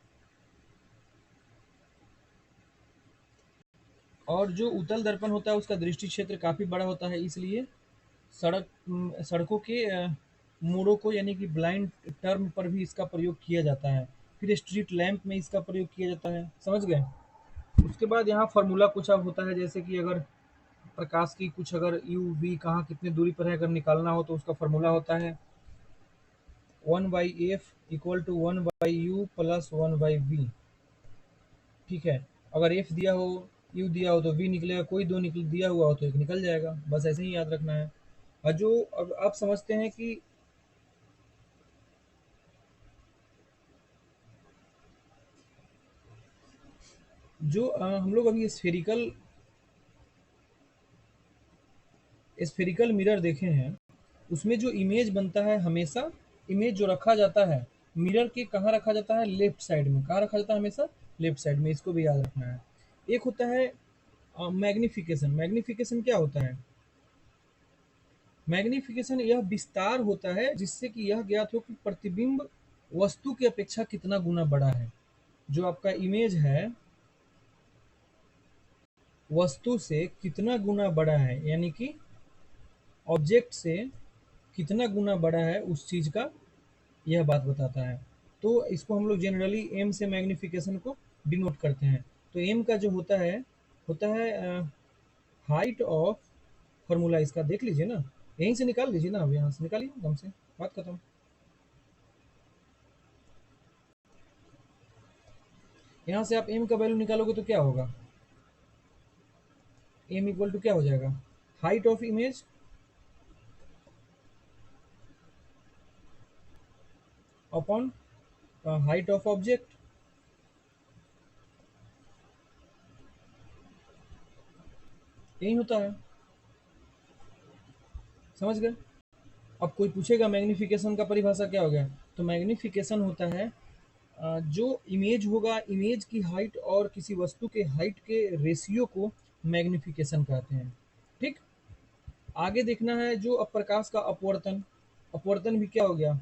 और जो उत्तल दर्पण होता है उसका दृष्टि क्षेत्र काफ़ी बड़ा होता है, इसलिए सड़कों के मोड़ों को यानी कि ब्लाइंड टर्म पर भी इसका प्रयोग किया जाता है। फिर स्ट्रीट लैंप में इसका प्रयोग किया जाता है। समझ गए? उसके बाद यहाँ फार्मूला कुछ अब होता है, जैसे कि अगर प्रकाश की कुछ अगर यू वी कहाँ कितनी दूरी पर है अगर निकालना हो तो उसका फार्मूला होता है 1/f = 1/u + 1/v। ठीक है। अगर एफ दिया हो, यू दिया हो तो वी निकलेगा, कोई दो निकल दिया हुआ हो तो एक निकल जाएगा। बस ऐसे ही याद रखना है। और जो अब आप समझते हैं कि जो हम लोग अभी स्फेरिकल मिरर देखे हैं, उसमें जो इमेज बनता है हमेशा, इमेज जो रखा जाता है मिरर के कहाँ रखा जाता है? लेफ्ट साइड में। कहाँ रखा जाता है? हमेशा लेफ्ट साइड में। इसको भी याद रखना है। एक होता है मैग्निफिकेशन। मैग्निफिकेशन क्या होता है? मैग्निफिकेशन यह विस्तार होता है जिससे कि यह ज्ञात हो कि प्रतिबिंब वस्तु की अपेक्षा कितना गुना बड़ा है। जो आपका इमेज है वस्तु से कितना गुना बड़ा है, यानी कि ऑब्जेक्ट से कितना गुना बड़ा है उस चीज का, यह बात बताता है। तो इसको हम लोग जनरली एम से मैग्निफिकेशन को डिनोट करते हैं। तो एम का जो होता है हाइट ऑफ, फॉर्मूला इसका देख लीजिए ना, यहीं से निकाल लीजिए ना, अब यहाँ से निकालिए एकदम से, बात खत्म। यहाँ से आप एम का वैल्यू निकालोगे तो क्या होगा? एम इक्वल टू क्या हो जाएगा? Height of image upon height of object. यही होता है। समझ गए? अब कोई पूछेगा मैग्निफिकेशन का परिभाषा क्या हो गया, तो मैग्निफिकेशन होता है जो इमेज होगा, इमेज की हाइट और किसी वस्तु के हाइट के रेशियो को मैग्निफिकेशन कहते हैं। ठीक। आगे देखना है जो अब प्रकाश का अपवर्तन। अपवर्तन भी क्या हो गया?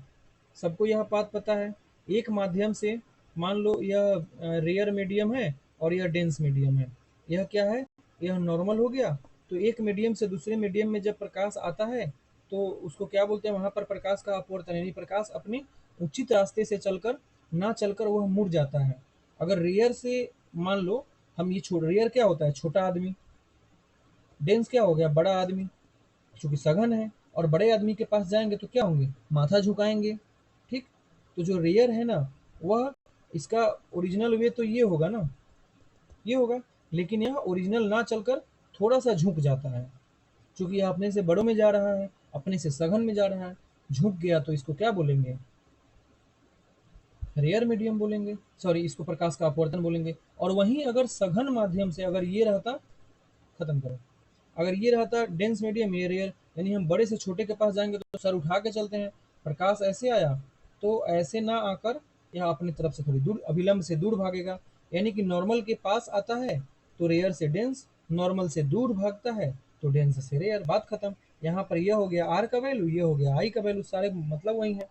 सबको यह बात पता है। एक माध्यम से, मान लो यह रेयर मीडियम है और यह डेंस मीडियम है। यह क्या है? यह नॉर्मल हो गया। तो एक मीडियम से दूसरे मीडियम में जब प्रकाश आता है तो उसको क्या बोलते हैं? वहां पर प्रकाश का अपवर्तन, यानी प्रकाश अपने उचित रास्ते से चलकर ना चलकर वह मुड़ जाता है। अगर रेयर से, मान लो हम ये छोड़, रेयर क्या होता है? छोटा आदमी। डेंस क्या हो गया? बड़ा आदमी। चूंकि सघन है और बड़े आदमी के पास जाएंगे तो क्या होंगे? माथा झुकाएंगे। ठीक। तो जो रेयर है ना, वह, इसका ओरिजिनल वे तो ये होगा ना, ये होगा। लेकिन यह ओरिजिनल ना चलकर थोड़ा सा झुक जाता है। चूंकि यह अपने से बड़ों में जा रहा है, अपने से सघन में जा रहा है, झुक गया तो इसको क्या बोलेंगे? रेयर मीडियम बोलेंगे, सॉरी इसको प्रकाश का अपवर्तन बोलेंगे। और वहीं अगर सघन माध्यम से अगर ये रहता, खत्म करो, अगर ये रहता डेंस मीडियम, ये रेयर, यानी हम बड़े से छोटे के पास जाएंगे तो सर उठा के चलते हैं। प्रकाश ऐसे आया तो ऐसे ना आकर यह अपनी तरफ से थोड़ी दूर अभिलंब से दूर भागेगा, यानी कि नॉर्मल के पास आता है तो रेयर से डेंस, नॉर्मल से दूर भागता है तो डेंस से रेयर। बात खत्म। यहाँ पर यह हो गया आर का वैल्यू, ये हो गया आई का वैल्यू, सारे मतलब वही है।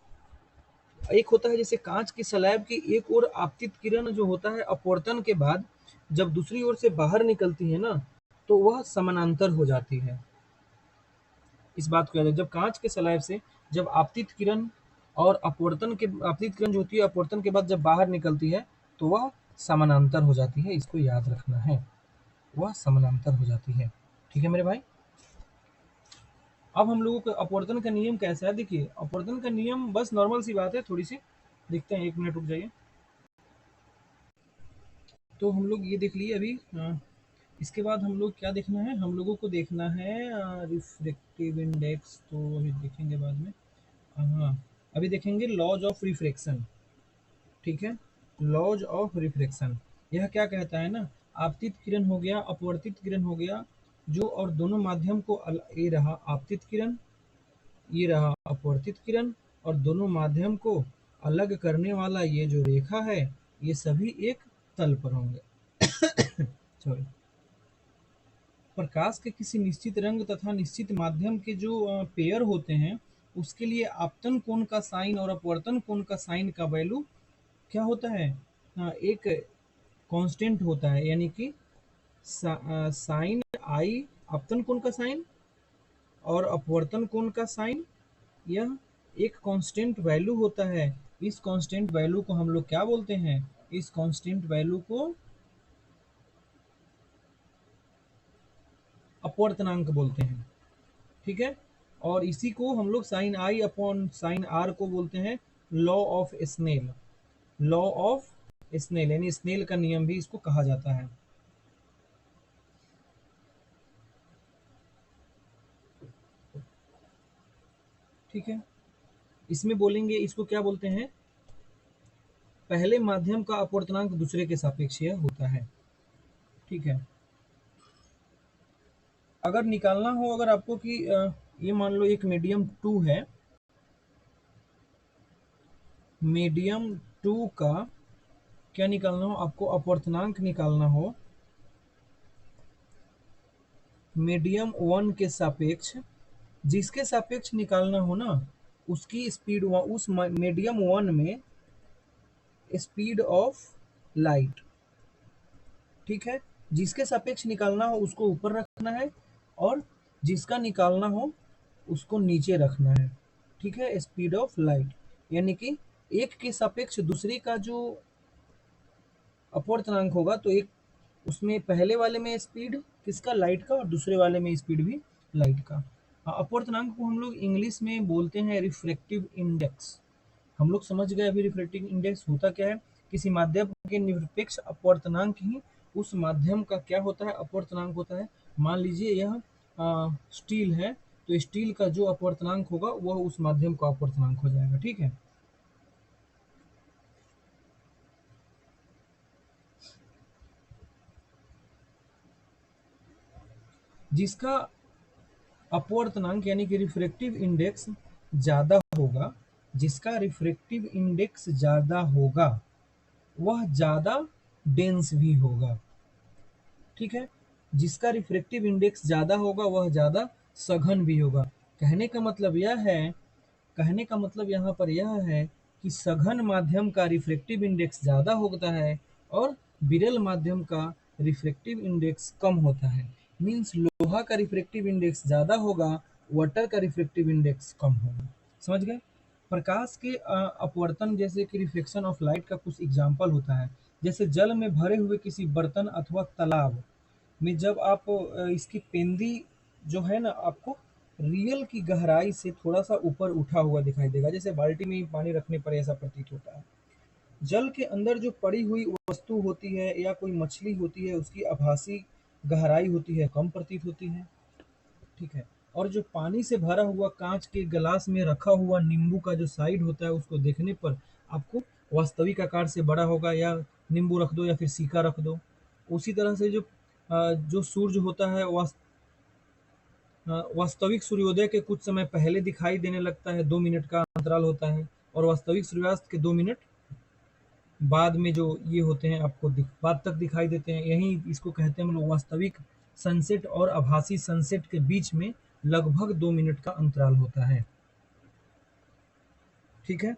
एक होता है जैसे कांच की स्लैब की एक ओर आपतित किरण जो होता है अपवर्तन के बाद जब दूसरी ओर से बाहर निकलती है ना, तो वह समानांतर हो जाती है। इस बात को याद है, जब कांच के स्लैब से जब आपतित किरण और अपवर्तन के, आपतित किरण जो होती है अपवर्तन के बाद जब बाहर निकलती है तो वह समानांतर हो जाती है। इसको याद रखना है, वह समानांतर हो जाती है। ठीक है मेरे भाई। अब हम लोगों को अपवर्तन का नियम कैसा है, देखिए अपवर्तन का नियम बस नॉर्मल सी बात है, थोड़ी सी देखते हैं, एक मिनट रुक जाइए। तो हम लोग ये देख लिए अभी। इसके बाद हम लोग क्या देखना है? हम लोगों को देखना है रिफ्रैक्टिव इंडेक्स, तो अभी देखेंगे बाद में। हाँ, अभी देखेंगे लॉज ऑफ रिफ्रैक्शन। ठीक है। लॉज ऑफ रिफ्रैक्शन यह क्या कहता है ना, आपतित किरण हो गया, अपवर्तित किरण हो गया, जो और दोनों माध्यम को ये रहा आपतित किरण, ये रहा अपवर्तित किरण, और दोनों माध्यम को अलग करने वाला ये जो रेखा है, ये सभी एक तल पर होंगे। सॉरी। प्रकाश के किसी निश्चित रंग तथा निश्चित माध्यम के जो पेयर होते हैं, उसके लिए आपतन कोण का साइन और अपवर्तन कोण का साइन का वैल्यू क्या होता है? एक कांस्टेंट होता है, यानी कि साइन आई आपतन कोण का साइन और अपवर्तन कोण का साइन, यह एक कांस्टेंट वैल्यू होता है। इस कांस्टेंट वैल्यू को हम लोग क्या बोलते हैं? इस कांस्टेंट वैल्यू को अपवर्तनांक बोलते हैं, ठीक है। और इसी को हम लोग sine i upon sine r को बोलते हैं law of Snell. Law of Snell यानी स्नेल का नियम भी इसको कहा जाता है। ठीक है, इसमें बोलेंगे, इसको क्या बोलते हैं? पहले माध्यम का अपवर्तनांक दूसरे के सापेक्ष होता है। ठीक है, अगर निकालना हो अगर आपको कि ये मान लो एक मीडियम 2 है, मीडियम 2 का क्या निकालना हो आपको? अपवर्तनांक निकालना हो मीडियम 1 के सापेक्ष। जिसके सापेक्ष निकालना हो ना, उसकी स्पीड, उस मीडियम 1 में स्पीड ऑफ लाइट, ठीक है, जिसके सापेक्ष निकालना हो उसको ऊपर रखना है और जिसका निकालना हो उसको नीचे रखना है। ठीक है, स्पीड ऑफ लाइट यानी कि एक के सापेक्ष दूसरे का जो अपवर्तनांक होगा, तो एक उसमें पहले वाले में स्पीड किसका? लाइट का, और दूसरे वाले में स्पीड भी लाइट का। अपवर्तनांक को हम लोग इंग्लिश में बोलते हैं रिफ्रैक्टिव इंडेक्स। हम लोग समझ गए अभी रिफ्रैक्टिव इंडेक्स होता क्या है। किसी माध्यम के निरपेक्ष अपवर्तनांक ही उस माध्यम का क्या होता है? अपवर्तनांक होता है। मान लीजिए यह स्टील है, तो स्टील का जो अपवर्तनांक होगा वह उस माध्यम का अपवर्तनांक हो जाएगा। ठीक है, जिसका अपवर्तनांक यानी कि रिफ्रैक्टिव इंडेक्स ज्यादा होगा, जिसका रिफ्रैक्टिव इंडेक्स ज्यादा होगा वह ज्यादा डेंस भी होगा। ठीक है, जिसका रिफ्रैक्टिव इंडेक्स ज्यादा होगा वह ज्यादा सघन भी होगा। कहने का मतलब यह है, कहने का मतलब यहाँ पर यह है कि सघन माध्यम का रिफ्रैक्टिव इंडेक्स ज्यादा होता है और विरल माध्यम का रिफ्रैक्टिव इंडेक्स कम होता है। मीन्स लोहा का रिफ्रैक्टिव इंडेक्स ज्यादा होगा, वाटर का रिफ्रैक्टिव इंडेक्स कम होगा। समझ गए? प्रकाश के अपवर्तन जैसे कि रिफ्लेक्शन ऑफ लाइट का कुछ एग्जाम्पल होता है। जैसे जल में भरे हुए किसी बर्तन अथवा तालाब में जब आप इसकी पेंदी जो है ना, आपको रियल की गहराई से थोड़ा सा ऊपर उठा हुआ दिखाई देगा, जैसे बाल्टी में पानी रखने पर ऐसा प्रतीत होता है। जल के अंदर जो पड़ी हुई वस्तु होती है या कोई मछली होती है, उसकी आभासी गहराई होती है कम प्रतीत होती है। ठीक है, और जो पानी से भरा हुआ कांच के गिलास में रखा हुआ नींबू का जो साइड होता है, उसको देखने पर आपको वास्तविक आकार से बड़ा होगा, या नींबू रख दो या फिर सिक्का रख दो। उसी तरह से जो सूर्य होता है वास्तविक सूर्योदय के कुछ समय पहले दिखाई देने लगता है, 2 मिनट का अंतराल होता है, और वास्तविक सूर्यास्त के 2 मिनट बाद में जो ये होते हैं आपको बाद तक दिखाई देते हैं। यही इसको कहते हैं हम लोग वास्तविक सनसेट, और आभासी सनसेट के बीच में लगभग 2 मिनट का अंतराल होता है। ठीक है,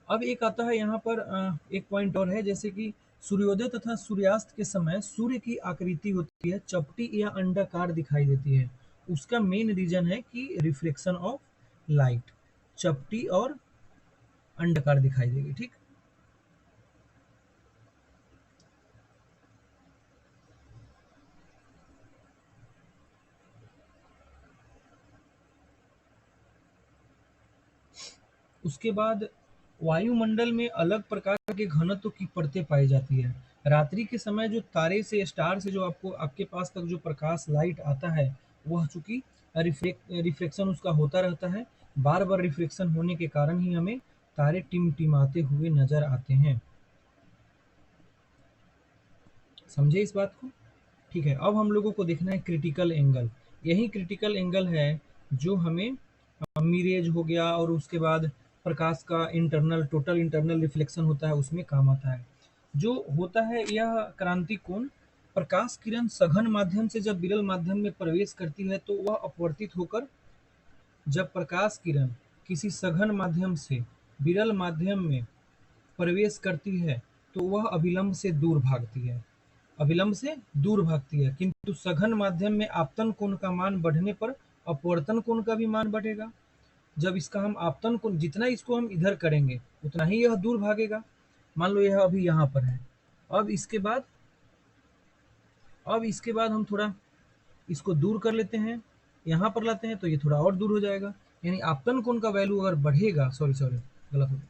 अब एक आता है यहाँ पर एक पॉइंट और है, जैसे कि सूर्योदय तथा सूर्यास्त के समय सूर्य की आकृति होती है चपटी या अंडाकार दिखाई देती है। उसका मेन रीजन है कि रिफ्लेक्शन ऑफ लाइट, चपटी और अंडाकार दिखाई देगी। ठीक, उसके बाद वायुमंडल में अलग प्रकार के घनत्व की परतें पाई जाती है। रात्रि के समय जो तारे से, स्टार से जो आपको आपके पास तक जो प्रकाश लाइट आता है, वह चूंकि रिफ्लेक्शन उसका होता रहता है, बार बार रिफ्लेक्शन होने के कारण ही हमें तारे टिमटिमाते हुए नजर आते हैं। समझे इस बात को? ठीक है, अब हम लोगों को देखना है क्रिटिकल एंगल। यही क्रिटिकल एंगल है जो हमें मिरेज हो गया और उसके बाद प्रकाश का इंटरनल, टोटल इंटरनल रिफ्लेक्शन होता है, उसमें काम आता है। जो होता है यह क्रांति कोण प्रकाश किरण सघन माध्यम से जब विरल माध्यम में प्रवेश करती है तो वह अपवर्तित होकर, जब प्रकाश किरण किसी सघन माध्यम से विरल माध्यम में प्रवेश करती है तो वह अभिलंब से दूर भागती है, अभिलंब से दूर भागती है। किंतु सघन माध्यम में आपतन कोण का मान बढ़ने पर अपवर्तन कोण का भी मान बढ़ेगा। जब इसका हम आपतन कोण, जितना इसको हम इधर करेंगे उतना ही यह दूर भागेगा। मान लो यह अभी यहाँ पर है, अब इसके बाद हम थोड़ा इसको दूर कर लेते हैं, यहाँ पर लाते हैं तो ये थोड़ा और दूर हो जाएगा। यानी आपतन कोण का वैल्यू अगर बढ़ेगा, सॉरी गलत हो गया,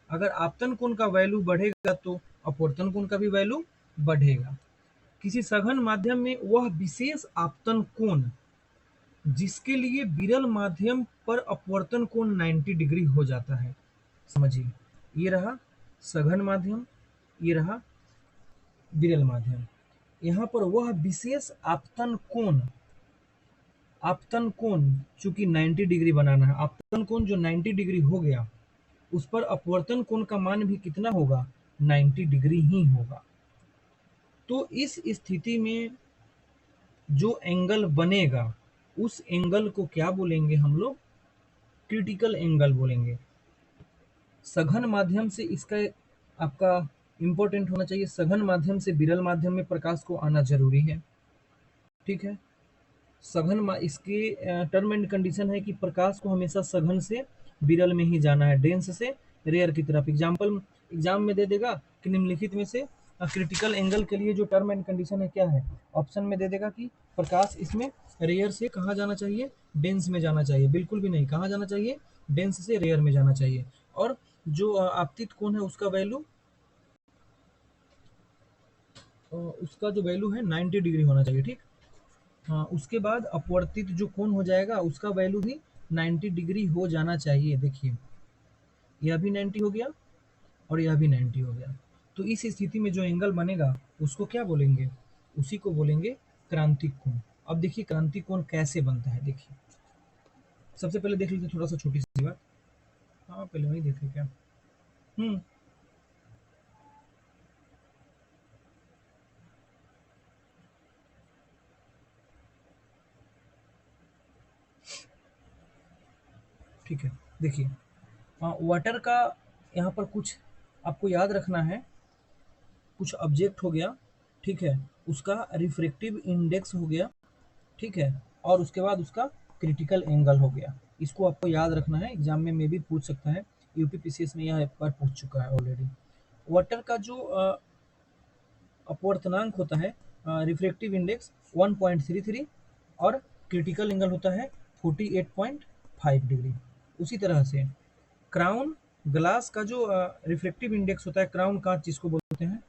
अगर आपतन कोण का वैल्यू बढ़ेगा तो अपवर्तन कोण का भी वैल्यू बढ़ेगा। किसी सघन माध्यम में वह विशेष आपतन कोण जिसके लिए विरल माध्यम पर अपवर्तन कोण 90 डिग्री हो जाता है। समझिए, ये रहा सघन माध्यम, ये रहा विरल माध्यम। यहाँ पर वह विशेष आपतन कोण चूंकि 90 डिग्री बनाना है, आपतन कोण जो 90 डिग्री हो गया उस पर अपवर्तन कोण का मान भी कितना होगा, 90 डिग्री ही होगा। तो इस स्थिति में जो एंगल बनेगा उस एंगल को क्या बोलेंगे हम लोग, क्रिटिकल एंगल बोलेंगे। सघन माध्यम से इसका आपका इंपॉर्टेंट होना चाहिए, सघन माध्यम से विरल माध्यम में प्रकाश को आना जरूरी है। ठीक है, इसके टर्म एंड कंडीशन है कि प्रकाश को हमेशा सघन से विरल में ही जाना है, डेंस से रेयर की तरफ। एग्जाम में दे देगा कि निम्नलिखित में से क्रिटिकल एंगल के लिए जो टर्म एंड कंडीशन है क्या है, ऑप्शन में दे देगा कि प्रकाश इसमें रेयर से कहाँ जाना चाहिए, डेंस में जाना चाहिए। बिल्कुल भी नहीं, कहाँ जाना चाहिए, डेंस से रेयर में जाना चाहिए। और जो आपतित कोण है उसका जो वैल्यू है 90 डिग्री होना चाहिए। ठीक, हाँ, उसके बाद अपवर्तित जो कोण हो जाएगा उसका वैल्यू भी 90 डिग्री हो जाना चाहिए। देखिए, यह भी 90 हो गया और यह भी 90 हो गया। तो इस स्थिति में जो एंगल बनेगा उसको क्या बोलेंगे, उसी को बोलेंगे क्रांतिक कोण। अब देखिए क्रांतिक कोण कैसे बनता है। देखिए, सबसे पहले देख लीजिए थोड़ा सा छोटी सी बात। हाँ, पहले वही देखे क्या। ठीक है, देखिए वाटर का यहाँ पर कुछ आपको याद रखना है, कुछ ऑब्जेक्ट हो गया, ठीक है, उसका रिफ्रैक्टिव इंडेक्स हो गया, ठीक है, और उसके बाद उसका क्रिटिकल एंगल हो गया। इसको आपको याद रखना है, एग्जाम में भी पूछ सकता है, यूपीपीसीएस में यह एक बार पूछ चुका है ऑलरेडी। वाटर का जो अपवर्तनांक होता है, रिफ्रैक्टिव इंडेक्स 1.33 और क्रिटिकल एंगल होता है 48.5 डिग्री। उसी तरह से क्राउन ग्लास का जो रिफ्रैक्टिव इंडेक्स होता है, क्राउन कांच जिसको बोलते हैं,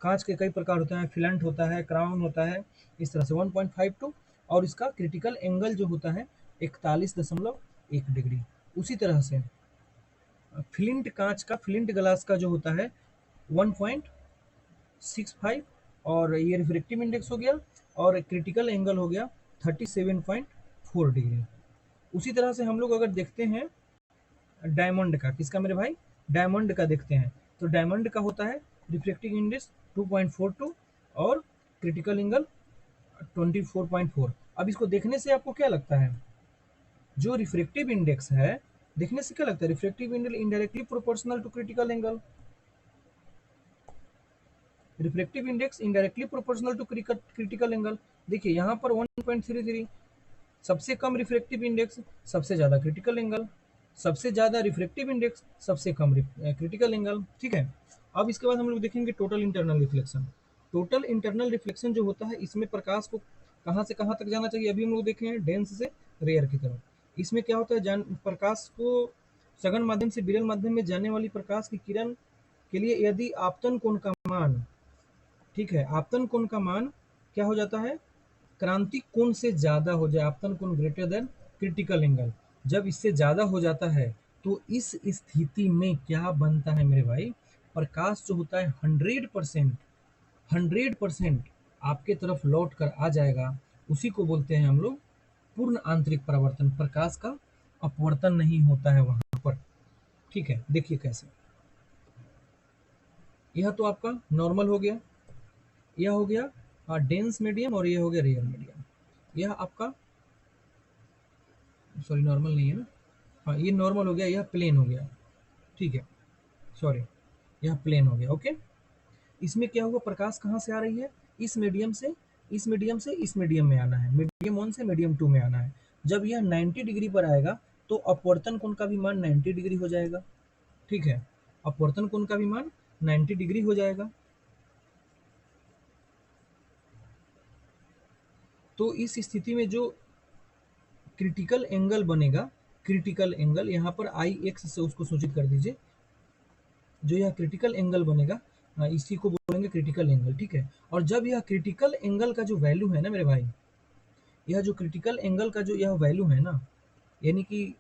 कांच के कई प्रकार होते हैं, फिलेंट होता है, क्राउन होता है, इस तरह से 1.52, और इसका क्रिटिकल एंगल जो होता है 41.1 डिग्री। उसी तरह से फ्लिंट ग्लास का जो होता है 1.65, और ये रिफ्रैक्टिव इंडेक्स हो गया और क्रिटिकल एंगल हो गया 37.4 डिग्री। उसी तरह से हम लोग अगर देखते हैं डायमंड का, किसका मेरे भाई, डायमंड का देखते हैं, तो डायमंड का होता है रिफ्रैक्टिव इंडेक्स 2.42 और क्रिटिकल एंगल 24.4। अब इसको देखने से आपको क्या लगता है, जो रिफ्रैक्टिव इंडेक्स है, देखने से क्या लगता है, refractive index indirectly proportional to critical angle, refractive index indirectly proportional to critical angle. देखिए यहाँ पर 1.33, सबसे कम रिफ्रैक्टिव इंडेक्स सबसे ज्यादा क्रिटिकल एंगल, सबसे ज्यादा रिफ्रैक्टिव इंडेक्स सबसे कम क्रिटिकल एंगल। ठीक है, अब इसके बाद हम लोग देखेंगे total internal reflection. Total internal reflection जो होता है, इसमें प्रकाश को कहाँ से कहाँ तक जाना चाहिए, अभी हम लोग देखे हैं डेंस से रेयर की तरफ। इसमें क्या होता है, प्रकाश को सघन माध्यम से विरल माध्यम में जाने वाली प्रकाश की किरण के लिए यदि आपतन कोण का मान, ठीक है, आपतन कोण का मान क्या हो जाता है, क्रांतिक कोण से ज्यादा हो जाए, आपतन कोण ग्रेटर देन क्रिटिकल एंगल, जब इससे ज्यादा हो जाता है तो इस स्थिति में क्या बनता है मेरे भाई, प्रकाश जो होता है 100% आपके तरफ लौट कर आ जाएगा। उसी को बोलते हैं हम लोग पूर्ण आंतरिक परावर्तन, प्रकाश का अपवर्तन नहीं होता है वहां पर। ठीक है, देखिए कैसे, यह तो आपका नॉर्मल हो गया, यह हो गया डेंस मीडियम और ये हो गया रेयर मीडियम। यह आपका सॉरी नॉर्मल नहीं है ना, हाँ ये नॉर्मल हो गया, यह प्लेन हो गया, ठीक है, सॉरी यह प्लेन हो गया। ओके, इसमें क्या हुआ, प्रकाश कहाँ से आ रही है, इस मीडियम से, इस मीडियम से इस मीडियम में आना है, मीडियम 1 से मीडियम 2 में आना है। जब यह 90 डिग्री पर आएगा तो अपवर्तन कोण का भी मान 90 डिग्री हो जाएगा, ठीक है, अपवर्तन कोण का भी मान 90 डिग्री हो जाएगा। तो इस स्थिति में जो क्रिटिकल एंगल बनेगा, क्रिटिकल एंगल यहाँ पर आई एक्स से उसको सूचित कर दीजिए, जो यह क्रिटिकल एंगल बनेगा इसी को बोलेंगे क्रिटिकल एंगल, ठीक है। और जब यह क्रिटिकल एंगल का जो वैल्यू है ना मेरे भाई, यह जो क्रिटिकल एंगल का जो यह वैल्यू है ना, यानी कि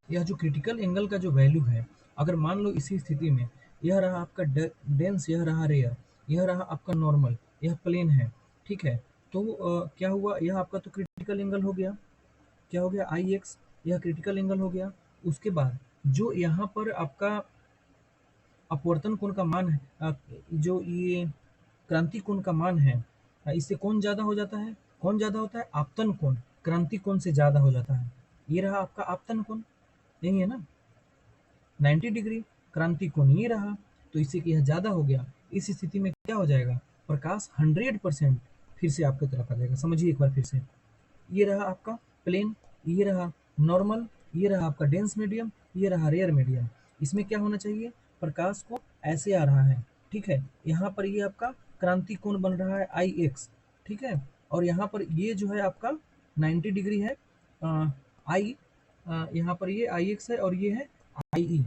यह जो क्रिटिकल एंगल का जो वैल्यू है, अगर मान लो इसी स्थिति में यह रहा आपका डेंस, यह रहा रेयर, यह रहा आपका नॉर्मल, यह प्लेन है, ठीक है। तो क्या हुआ, यह आपका तो क्रिटिकल एंगल हो गया, क्या हो गया आई एक्स, यह क्रिटिकल एंगल हो गया। उसके बाद जो यहाँ पर आपका अपवर्तन कोण का मान है, जो ये क्रांति कोण का मान है, इससे कौन ज्यादा हो जाता है, कौन ज्यादा होता है, आपतन कोण क्रांति कोण से ज्यादा हो जाता है। ये रहा आपका आपतन कोण, यही है ना 90 डिग्री, क्रांति कोण ये रहा, तो इससे कि यह ज्यादा हो गया। इस स्थिति में क्या हो जाएगा, प्रकाश 100% फिर से आपकी तरफ आ जाएगा। समझिए एक बार फिर से, ये रहा आपका प्लेन, ये रहा नॉर्मल, ये रहा आपका डेंस मीडियम, ये रहा रेयर मीडियम। इसमें क्या होना चाहिए, प्रकाश को ऐसे आ रहा है, ठीक है, यहाँ पर ये आपका क्रांति कोण बन रहा है आई एक्स, ठीक है, और यहाँ पर ये जो है आपका 90 डिग्री है, आई यहाँ पर ये आई एक्स है और ये है आई ई।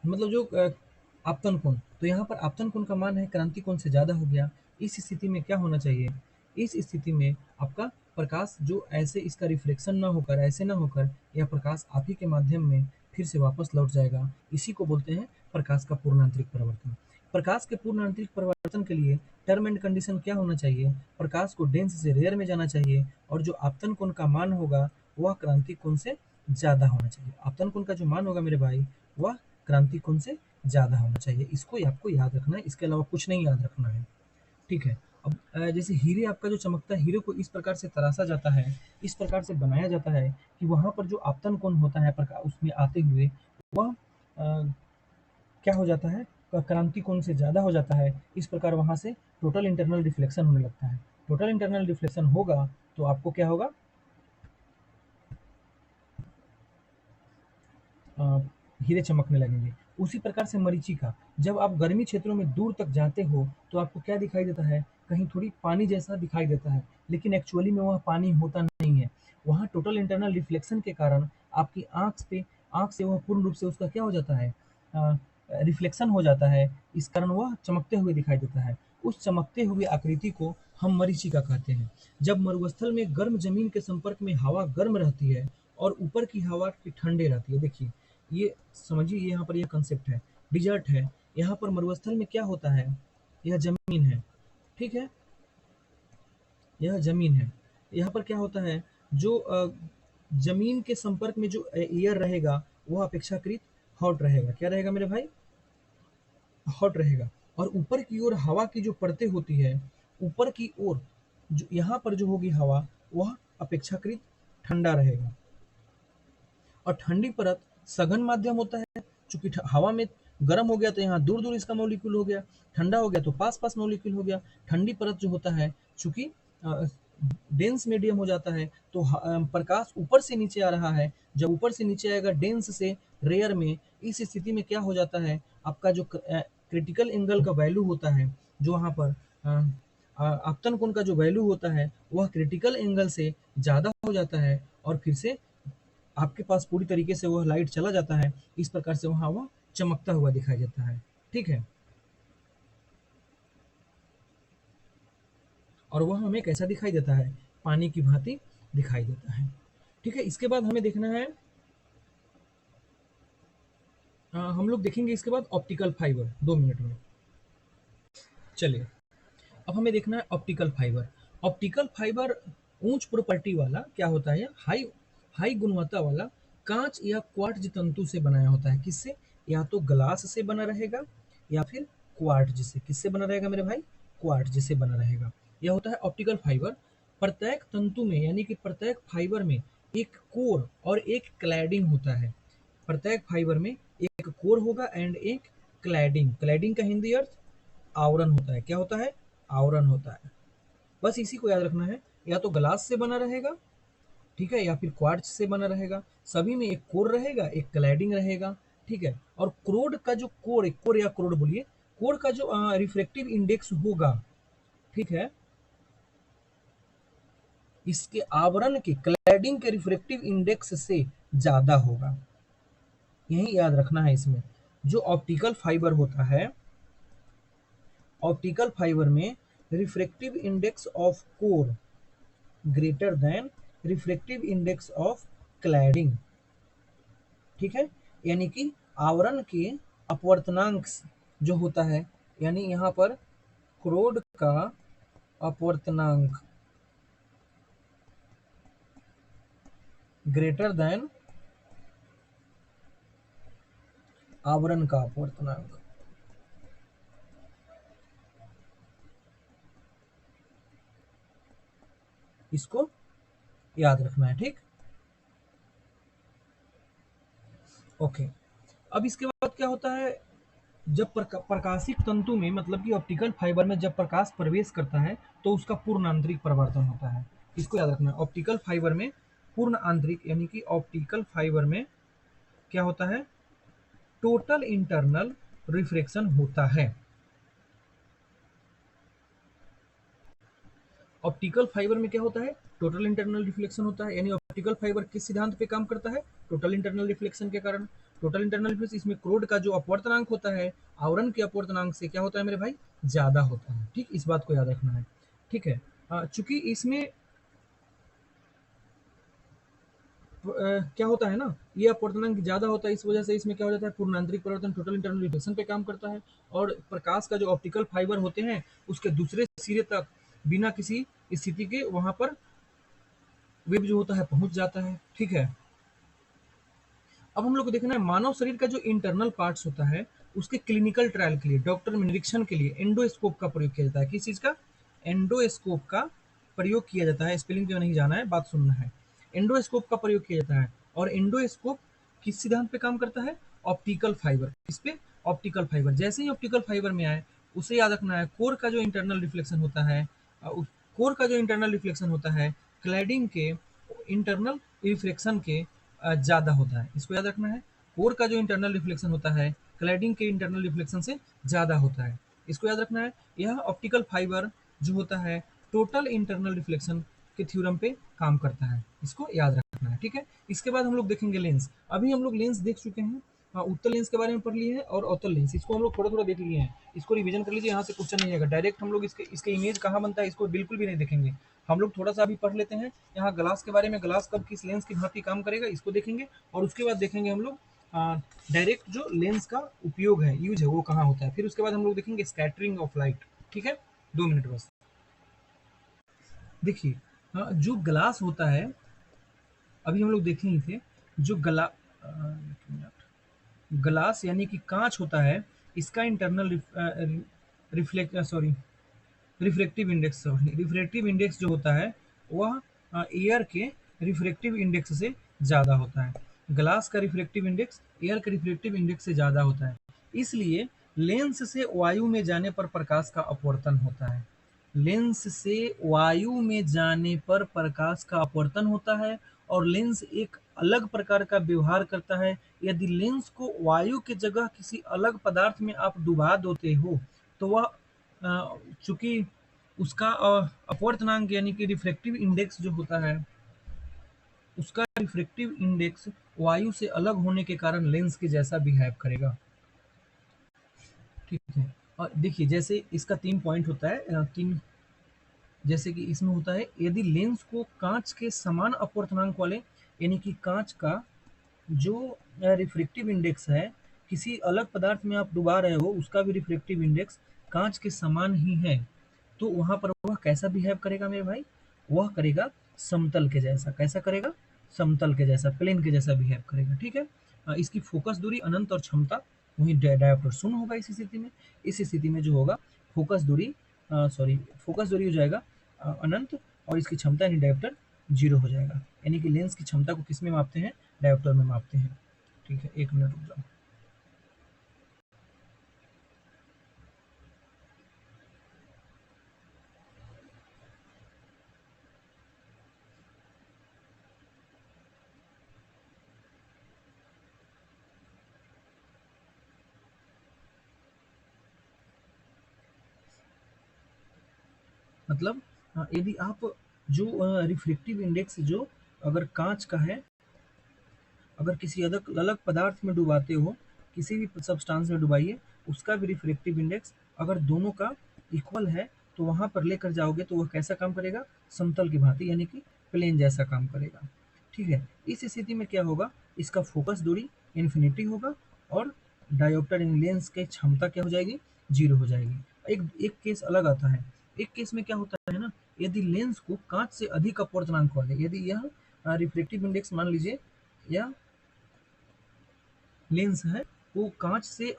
मतलब जो आपतन कोण, तो यहाँ पर आपतन कोण का मान है क्रांति कोण से ज़्यादा हो गया। इस स्थिति में क्या होना चाहिए, इस स्थिति में आपका प्रकाश जो ऐसे इसका रिफ्लेक्शन ना होकर, ऐसे ना होकर, यह प्रकाश आप ही के माध्यम में फिर से वापस लौट जाएगा। इसी को बोलते हैं प्रकाश का पूर्ण आंतरिक परिवर्तन। प्रकाश के पूर्ण आंतरिक परिवर्तन के लिए टर्म एंड कंडीशन क्या होना चाहिए, प्रकाश को डेंस से रेयर में जाना चाहिए और जो आपतन कोण का मान होगा वह क्रांति कोण से ज़्यादा होना चाहिए। आपतन कोण का जो मान होगा मेरे भाई, वह क्रांति कोण से ज़्यादा होना चाहिए। इसको आपको याद रखना है, इसके अलावा कुछ नहीं याद रखना है, ठीक है। अब जैसे हीरे आपका जो चमकता है, हीरे को इस प्रकार से तराशा जाता है, इस प्रकार से बनाया जाता है कि वहाँ पर जो आपतन कोण होता है प्रकाश उसमें आते हुए, वह क्या हो जाता है, क्रांति कोण से ज़्यादा हो जाता है। इस प्रकार वहाँ से टोटल इंटरनल रिफ्लेक्शन होने लगता है। टोटल इंटरनल रिफ्लेक्शन होगा तो आपको क्या होगा, अ, हीरे चमकने लगेंगे। उसी प्रकार से मरीचिका, जब आप गर्मी क्षेत्रों में दूर तक जाते हो तो आपको क्या दिखाई देता है, कहीं थोड़ी पानी जैसा दिखाई देता है, लेकिन एक्चुअली में वह पानी होता नहीं है। वहाँ टोटल इंटरनल रिफ्लेक्शन के कारण आपकी आँख से वह पूर्ण रूप से उसका क्या हो जाता है, रिफ्लेक्शन हो जाता है। इस कारण वह चमकते हुए दिखाई देता है। उस चमकते हुए आकृति को हम मरीचिका कहते हैं। जब मरुस्थल में गर्म जमीन के संपर्क में हवा गर्म रहती है और ऊपर की हवा की ठंडे रहती है, देखिए ये समझिए, यहाँ पर यह कंसेप्ट है, डिजर्ट है, यहाँ पर मरुस्थल में क्या होता है, यह जमीन है, ठीक है, यह जमीन है। यहाँ पर क्या होता है, जो जमीन के संपर्क में जो एयर रहेगा वह अपेक्षाकृत हॉट रहेगा। क्या रहेगा मेरे भाई, हॉट रहेगा। और ऊपर की ओर हवा की जो परतें होती है, ऊपर की ओर जो यहाँ पर जो होगी हवा, वह अपेक्षाकृत ठंडा रहेगा। और ठंडी परत सघन माध्यम होता है, चूंकि हवा में गर्म हो गया तो यहाँ दूर दूर इसका मॉलिक्यूल हो गया, ठंडा हो गया तो पास पास मॉलिक्यूल हो गया। ठंडी परत जो होता है, चूंकि डेंस मीडियम हो जाता है, तो प्रकाश ऊपर से नीचे आ रहा है। जब ऊपर से नीचे आएगा डेंस से रेयर में, इस स्थिति में क्या हो जाता है, आपका जो क्रिटिकल एंगल का वैल्यू होता है, जो वहाँ पर आपतन कोण का जो वैल्यू होता है, वह क्रिटिकल एंगल से ज़्यादा हो जाता है और फिर से आपके पास पूरी तरीके से वह लाइट चला जाता है। इस प्रकार से वहाँ वह चमकता हुआ दिखाई देता है, ठीक है। और वह हमें कैसा दिखाई देता है, पानी की भांति दिखाई देता है, ठीक है। इसके बाद हमें देखना है, हम लोग देखेंगे इसके बाद ऑप्टिकल फाइबर 2 मिनट में। चलिए, अब हमें देखना है ऑप्टिकल फाइबर। ऑप्टिकल फाइबर ऊंच प्रॉपर्टी वाला क्या होता है, हाई हाई गुणवत्ता वाला कांच या क्वार्ट्ज तंतु से बनाया होता है। किससे? या तो ग्लास से बना रहेगा या फिर क्वार्ट्ज से। किससे बना रहेगा मेरे भाई? क्वार्ट्ज से बना रहेगा। यह होता है ऑप्टिकल फाइबर। प्रत्येक तंतु में यानी कि प्रत्येक फाइबर में एक कोर और एक क्लैडिंग होता है। प्रत्येक फाइबर में एक कोर होगा एंड एक क्लैडिंग। क्लैडिंग का हिंदी अर्थ आवरण होता है। क्या होता है? आवरण होता है। बस इसी को याद रखना है। या तो ग्लास से बना रहेगा, ठीक है, या फिर क्वार्ट्ज से बना रहेगा। सभी में एक कोर रहेगा, एक क्लैडिंग रहेगा, ठीक है। और क्रोड का जो कोर है, कोर या क्रोड बोलिए, कोर का जो रिफ्रेक्टिव इंडेक्स होगा, ठीक है, इसके आवरण के क्लैडिंग के रिफ्रेक्टिव इंडेक्स से ज्यादा होगा। यही याद रखना है इसमें। जो ऑप्टिकल फाइबर होता है, ऑप्टिकल फाइबर में refractive index of core greater than refractive index of cladding, ठीक है। यानी कि आवरण के अपवर्तनांक जो होता है, यानी यहाँ पर क्रोड का अपवर्तनांक ग्रेटर देन आवरण का अपवर्तनांक। इसको याद रखना है, ठीक। ओके। अब इसके बाद क्या होता है, जब प्रकाशिक तंतु में मतलब कि ऑप्टिकल फाइबर में जब प्रकाश प्रवेश करता है तो उसका पूर्ण आंतरिक परावर्तन होता है। इसको याद रखना है। ऑप्टिकल फाइबर में पूर्ण आंतरिक यानी कि ऑप्टिकल फाइबर में क्या होता है? टोटल इंटरनल रिफ्रेक्शन होता है। ऑप्टिकल फाइबर में क्या होता है? टोटल इंटरनल रिफ्लेक्शन होता है। यानी ऑप्टिकल फाइबर किस सिद्धांत पे काम करता है? टोटल इंटरनल रिफ्लेक्शन के कारण। टोटल इंटरनल रिफ्लेक्शन, इसमें क्रोड का जो अपवर्तनांक होता है आवरण के अपवर्तनांक से क्या होता है मेरे भाई? ज्यादा होता है, ठीक। इस बात को याद रखना है, ठीक है। चूंकि इसमें क्या होता है ना, ये अपवर्तनांक ज्यादा होता है, इस वजह से इसमें क्या हो जाता है? पूर्णांतरिक परिवर्तन टोटल इंटरनल रिफ्लेक्शन पे काम करता है। और प्रकाश का जो ऑप्टिकल फाइबर होते हैं उसके दूसरे सिरे तक बिना किसी स्थिति के वहां पर वेब जो होता है पहुंच जाता है, ठीक है। अब हम लोग को देखना है मानव शरीर का जो इंटरनल पार्ट्स होता है उसके क्लिनिकल ट्रायल के लिए, डॉक्टर में निरीक्षण के लिए एंडोस्कोप का प्रयोग किया जाता है। किस चीज का? एंडोस्कोप का प्रयोग किया जाता है। स्पेलिंग जो नहीं जाना है, बात सुनना है। एंडोस्कोप का प्रयोग किया जाता है। और एंडोस्कोप किस सिद्धांत पे काम करता है? Optical fibre. किस पे? Optical fibre. जैसे ही ऑप्टिकल फाइबर में आए उसे याद रखना है, कोर का जो इंटरनल रिफ्लेक्शन होता है, कोर का जो इंटरनल रिफ्लेक्शन होता है क्लैडिंग के इंटरनल रिफ्लेक्शन के ज़्यादा होता है। इसको याद रखना है। कोर का जो इंटरनल रिफ्लेक्शन होता है क्लैडिंग के इंटरनल रिफ्लेक्शन से ज़्यादा होता है। इसको याद रखना है। यह ऑप्टिकल फाइबर जो होता है टोटल इंटरनल रिफ्लेक्शन के थ्योरम पे काम करता है। इसको याद रखना है, ठीक है। इसके बाद हम लोग देखेंगे लेंस। अभी हम लोग लेंस देख चुके हैं। हाँ, उत्तल लेंस के बारे में पढ़ लिए हैं और अवतल लेंस, इसको हम लोग थोड़ा थोड़ा देख लिए हैं। इसको रिवीजन कर लीजिए, यहाँ से क्वेश्चन नहीं आएगा। डायरेक्ट हम लोग इसके इमेज कहाँ बनता है इसको बिल्कुल भी नहीं देखेंगे। हम लोग थोड़ा सा अभी पढ़ लेते हैं यहाँ ग्लास के बारे में। ग्लास कब किस लेंस की भांति काम करेगा इसको देखेंगे, और उसके बाद देखेंगे हम लोग डायरेक्ट जो लेंस का उपयोग है, यूज है, वो कहाँ होता है। फिर उसके बाद हम लोग देखेंगे स्कैटरिंग ऑफ लाइट, ठीक है। 2 मिनट बस। देखिए, जो ग्लास होता है अभी हम लोग देख ही थे। जो ग्लास यानी कि कांच होता है, इसका internal reflect sorry refractive index जो होता है वह एयर के रिफ्रेक्टिव इंडेक्स से ज़्यादा होता है। ग्लास का रिफ्रेक्टिव इंडेक्स एयर के रिफ्रेक्टिव इंडेक्स से ज़्यादा होता है। इसलिए लेंस से वायु में जाने पर प्रकाश का अपवर्तन होता है। लेंस से वायु में जाने पर प्रकाश का अपवर्तन होता है और लेंस एक अलग प्रकार का व्यवहार करता है। यदि लेंस को वायु की जगह किसी अलग पदार्थ में आप डुबा देते हो तो वह चूंकि उसका अपवर्तनांक यानी कि रिफ्रेक्टिव इंडेक्स जो होता है, उसका रिफ्रेक्टिव इंडेक्स वायु से अलग होने के कारण लेंस के जैसा बिहेव करेगा, ठीक है। और देखिए जैसे इसका 3 पॉइंट होता है, तीन, जैसे कि इसमें होता है यदि लेंस को कांच के समान अपवर्तनांक वाले यानी कि कांच का जो रिफ्रेक्टिव इंडेक्स है किसी अलग पदार्थ में आप डुबा रहे हो उसका भी रिफ्रेक्टिव इंडेक्स कांच के समान ही है, तो वहां पर वह कैसा बिहेव करेगा मेरे भाई? वह करेगा समतल के जैसा। कैसा करेगा? समतल के जैसा, प्लेन के जैसा बिहेव करेगा। ठीक है, इसकी फोकस दूरी अनंत और क्षमता वहीं डायोप्टर शून्य होगा इस स्थिति में। इस स्थिति में जो होगा फोकस दूरी फोकस दूरी हो जाएगा अनंत, और इसकी क्षमता यानी डायोप्टर 0 हो जाएगा। यानी कि लेंस की क्षमता को किस में मापते हैं? डायोप्टर में मापते हैं। ठीक है, 1 मिनट रुक जाओ। मतलब यदि आप जो रिफ्लेक्टिव इंडेक्स जो अगर कांच का है, अगर किसी अलग अलग पदार्थ में डुबाते हो, किसी भी सब्सटेंस में डुबाइए, उसका भी रिफ्लेक्टिव इंडेक्स अगर दोनों का इक्वल है तो वहां पर लेकर जाओगे तो वह कैसा काम करेगा? समतल की भांति, यानी कि प्लेन जैसा काम करेगा। ठीक है, इस स्थिति में क्या होगा? इसका फोकस दूरी इन्फिनिटी होगा और डायोप्टर इन लेंस की क्षमता क्या हो जाएगी? 0 हो जाएगी। एक एक केस अलग आता है। एक केस में क्या होता है ना, यदि लेंस को कांच से अधिक अपवर्तनांक वाले, यदि यह रिफ्लेक्टिव इंडेक्स मान लीजिए या लेंस है, वो कांच से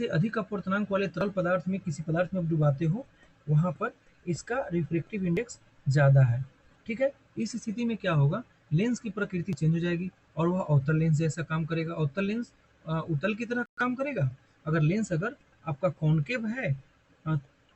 अधिक अपवर्तनांक वाले तरल पदार्थ में किसी पदार्थ में डुबाते हो, वहां पर इसका रिफ्लेक्टिव इंडेक्स ज़्यादा है। ठीक है, इस स्थिति में क्या होगा? लेंस की प्रकृति चेंज हो जाएगी और वह अवतल लेंस जैसा काम करेगा। अवतल लेंस उत्तल की तरह काम करेगा। अगर आपका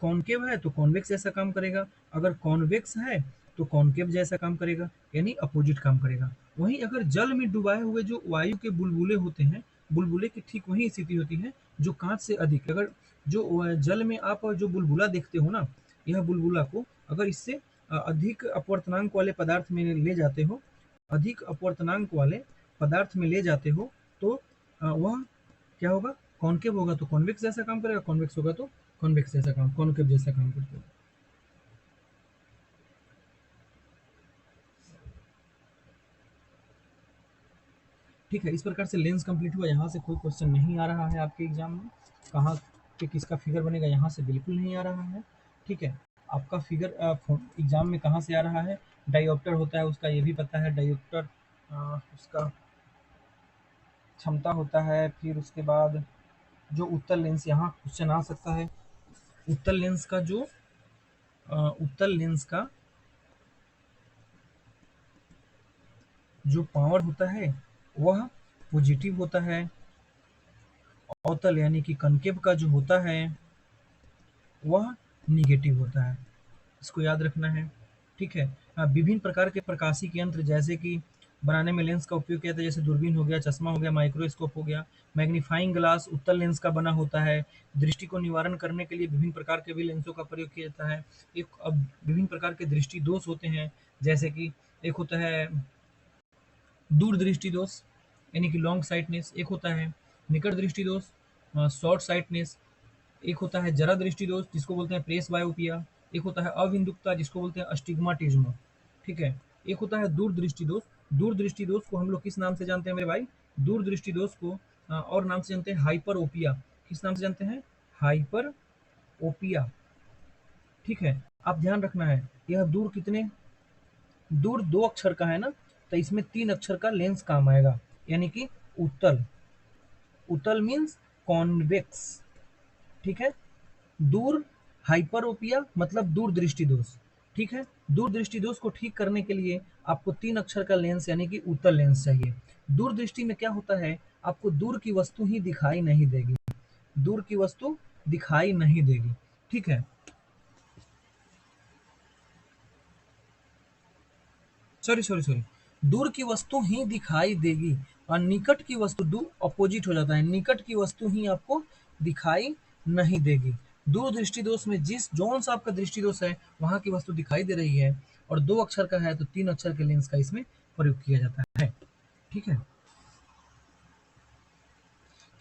कॉनकेव है तो कॉन्वेक्स जैसा काम करेगा। अगर कॉन्वेक्स है तो कॉनकेव जैसा काम करेगा, यानी अपोजिट काम करेगा। वहीं अगर जल में डुबाए हुए जो वायु के बुलबुले होते हैं, बुलबुले की ठीक वही स्थिति होती है जो कांच से अधिक। अगर जो जल में आप जो बुलबुला देखते हो ना, यह बुलबुला को अगर इससे अधिक अपवर्तनांक वाले पदार्थ में ले जाते हो, अधिक अपवर्तनांक वाले पदार्थ में ले जाते हो, तो वह क्या होगा? कॉनकेव होगा तो कॉन्वेक्स जैसा काम करेगा, कॉन्वेक्स होगा तो कॉनकेव जैसा काम करता है। ठीक है, इस प्रकार से लेंस कंप्लीट हुआ। यहाँ से कोई क्वेश्चन नहीं आ रहा है आपके एग्जाम में। कहाँ पे किसका फिगर बनेगा, यहाँ से बिल्कुल नहीं आ रहा है। ठीक है, आपका फिगर एग्जाम में कहाँ से आ रहा है? डायोप्टर होता है उसका, ये भी पता है। डायोप्टर उसका क्षमता होता है। फिर उसके बाद जो उत्तल लेंस, यहाँ क्वेश्चन आ सकता है। उत्तल लेंस का जो उत्तल लेंस का जो पावर होता है वह पॉजिटिव होता है। अवतल यानी कि कनकेव का जो होता है वह निगेटिव होता है। इसको याद रखना है। ठीक है, विभिन्न प्रकार के प्रकाशिक यंत्र जैसे कि बनाने में लेंस का उपयोग किया जाता है, जैसे दूरबीन हो गया, चश्मा हो गया, माइक्रोस्कोप हो गया। मैग्नीफाइंग ग्लास उत्तल लेंस का बना होता है। दृष्टि को निवारण करने के लिए विभिन्न प्रकार के भी लेंसों का प्रयोग किया जाता है। एक अब विभिन्न प्रकार के दृष्टि दोष होते हैं, जैसे कि एक होता है दूर दृष्टि दोष यानी कि लॉन्ग साइटनेस, एक होता है निकट दृष्टि दोष शॉर्ट साइटनेस, एक होता है जरा दृष्टि दोष जिसको बोलते हैं प्रेस बायोपिया, एक होता है अविंदुकता जिसको बोलते हैं अस्टिग्माटिज्म। ठीक है, एक होता है दूर दृष्टि दोष। दूर दृष्टि दोष को हम लोग किस नाम से जानते हैं मेरे भाई? दूर दृष्टि दोष को और नाम से जानते हैं हाइपर ओपिया। किस नाम से जानते हैं? हाइपर ओपिया। ठीक है, आप ध्यान रखना है, यह दूर 2 अक्षर का है ना, तो इसमें 3 अक्षर का लेंस काम आएगा, यानी कि उत्तल। उत्तल मीन्स कॉन्वेक्स। ठीक है, दूर हाइपरोपिया मतलब दूर दृष्टि दोष। ठीक है, दूर दृष्टि दोष को ठीक करने के लिए आपको 3 अक्षर का लेंस यानी कि उत्तल लेंस चाहिए। दूर दृष्टि में क्या होता है? आपको दूर की वस्तु ही दिखाई नहीं देगी। दूर की वस्तु दिखाई नहीं देगी। ठीक है, सॉरी, दूर की वस्तु ही दिखाई देगी और निकट की वस्तु दूर अपोजिट हो जाता है, निकट की वस्तु ही आपको दिखाई नहीं देगी। दूर दृष्टि दोष में जिस जौन सा आपका दृष्टि दोष है वहां की वस्तु दिखाई दे रही है, और 2 अक्षर का है तो 3 अक्षर के लेंस का इसमें प्रयोग किया जाता है। ठीक है,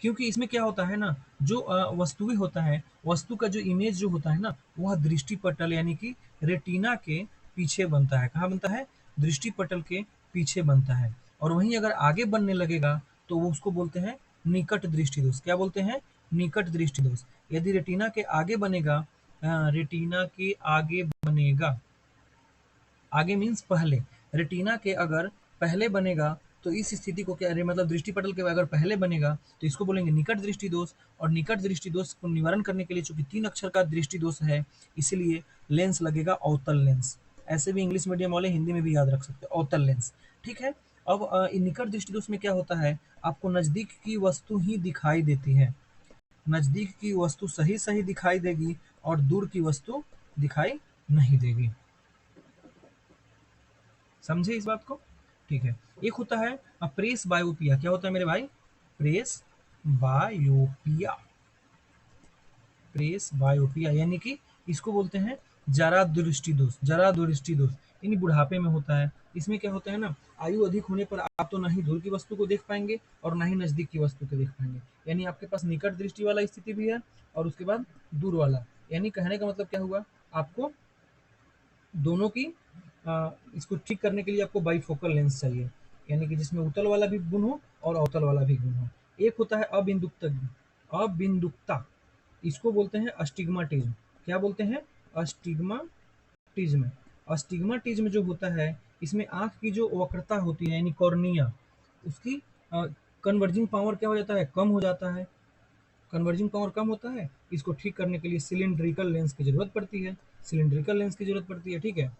क्योंकि इसमें क्या होता है ना, जो वस्तुएं होता है, वस्तु का जो इमेज जो होता है ना, वह दृष्टि पटल यानी कि रेटिना के पीछे बनता है। कहाँ बनता है? दृष्टि पटल के पीछे बनता है। और वहीं अगर आगे बनने लगेगा तो वो उसको बोलते हैं निकट दृष्टि दोष। क्या बोलते हैं? निकट दृष्टि दोष। यदि रेटिना के आगे बनेगा, रेटिना के आगे बनेगा, आगे मीन्स पहले, रेटिना के अगर पहले बनेगा तो इस स्थिति को क्या, अरे मतलब दृष्टि पटल के अगर पहले बनेगा तो इसको बोलेंगे निकट दृष्टि दोष। और निकट दृष्टि दोष को निवारण करने के लिए चूंकि 3 अक्षर का दृष्टि दोष है, इसलिए लेंस लगेगा अवतल लेंस। ऐसे भी इंग्लिश मीडियम वाले हिंदी में भी याद रख सकते हैं, अवतल लेंस। ठीक है। अब निकट दृष्टि दोष में क्या होता है, आपको नजदीक की वस्तु ही दिखाई देती है, नजदीक की वस्तु सही सही दिखाई देगी और दूर की वस्तु दिखाई नहीं देगी। समझे इस बात को? ठीक है। एक होता है प्रेस बायोपिया। क्या होता है मेरे भाई? प्रेस बायोपिया। प्रेस बायोपिया यानी कि इसको बोलते हैं जरा दृष्टि दोष। जरा दृष्टि दोष यानी बुढ़ापे में होता है। इसमें क्या होता है ना, आयु अधिक होने पर आप तो ना ही दूर की वस्तु को देख पाएंगे और ना ही नजदीक की वस्तु को देख पाएंगे। यानी आपके पास निकट दृष्टि वाला स्थिति भी है और उसके बाद दूर वाला। यानी कहने का मतलब क्या हुआ, आपको दोनों की इसको ठीक करने के लिए आपको बाइफोकल लेंस चाहिए, यानी कि जिसमें उत्तल वाला भी गुण हो और अवतल वाला भी गुण हो। एक होता है अबिंदुकता। अबिंदुकता इसको बोलते हैं अस्टिग्माटिज्म। क्या बोलते हैं? अस्टिग्माटिज्म। अस्टिग्माटिज्म जो होता है, इसमें आंख की जो वक्रता होती है यानी कॉर्निया, उसकी कन्वर्जिंग पावर क्या हो जाता है, कम हो जाता है। कन्वर्जिंग पावर कम होता है, इसको ठीक करने के लिए सिलिंड्रिकल लेंस की जरूरत पड़ती है। सिलिंड्रिकल लेंस की जरूरत पड़ती है। ठीक है।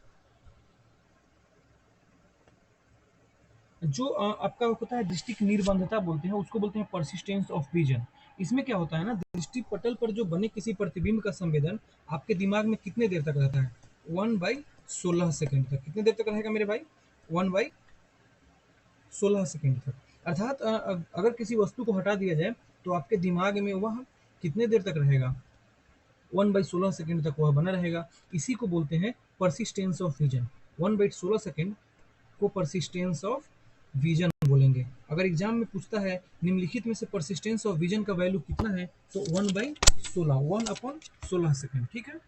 जो आपका होता है दृष्टि की निर्बंधता बोलते हैं, उसको बोलते हैं परसिस्टेंस ऑफ विजन। इसमें क्या होता है ना, दृष्टि पटल पर जो बने किसी प्रतिबिंब का संवेदन आपके दिमाग में कितने देर तक रहता है? 1/16 सेकेंड तक। कितने देर तक रहेगा मेरे भाई? 1/16 सेकेंड तक। अर्थात अगर किसी वस्तु को हटा दिया जाए तो आपके दिमाग में वह कितने देर तक रहेगा? 1/16 सेकेंड तक वह बना रहेगा। इसी को बोलते हैं परसिस्टेंस ऑफ विजन। 1/16 सेकेंड को परसिस्टेंस ऑफ विजन बोलेंगे। अगर एग्जाम में पूछता है निम्नलिखित में से परसिस्टेंस ऑफ विजन का वैल्यू कितना है, तो 1/16, 1/16 सेकेंड। ठीक है।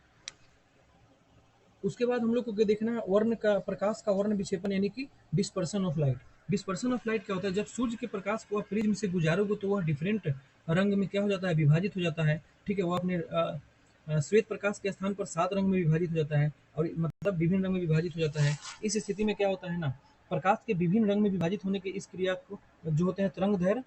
उसके बाद हम लोग को क्या देखना है, वर्ण का, प्रकाश का वर्ण विक्षेपण यानी कि dispersion of light. Dispersion of light क्या होता है, जब सूर्य के प्रकाश को आप प्रिज्म से गुजारोगे तो वह डिफरेंट रंग में क्या हो जाता है, विभाजित हो जाता है। ठीक है। वह अपने श्वेत प्रकाश के स्थान पर 7 रंग में विभाजित हो जाता है, और मतलब विभिन्न रंग में विभाजित हो जाता है। इस स्थिति में क्या होता है ना, प्रकाश के विभिन्न रंग में विभाजित होने के इस क्रिया को जो होते हैं तरंग दैर्घ्य,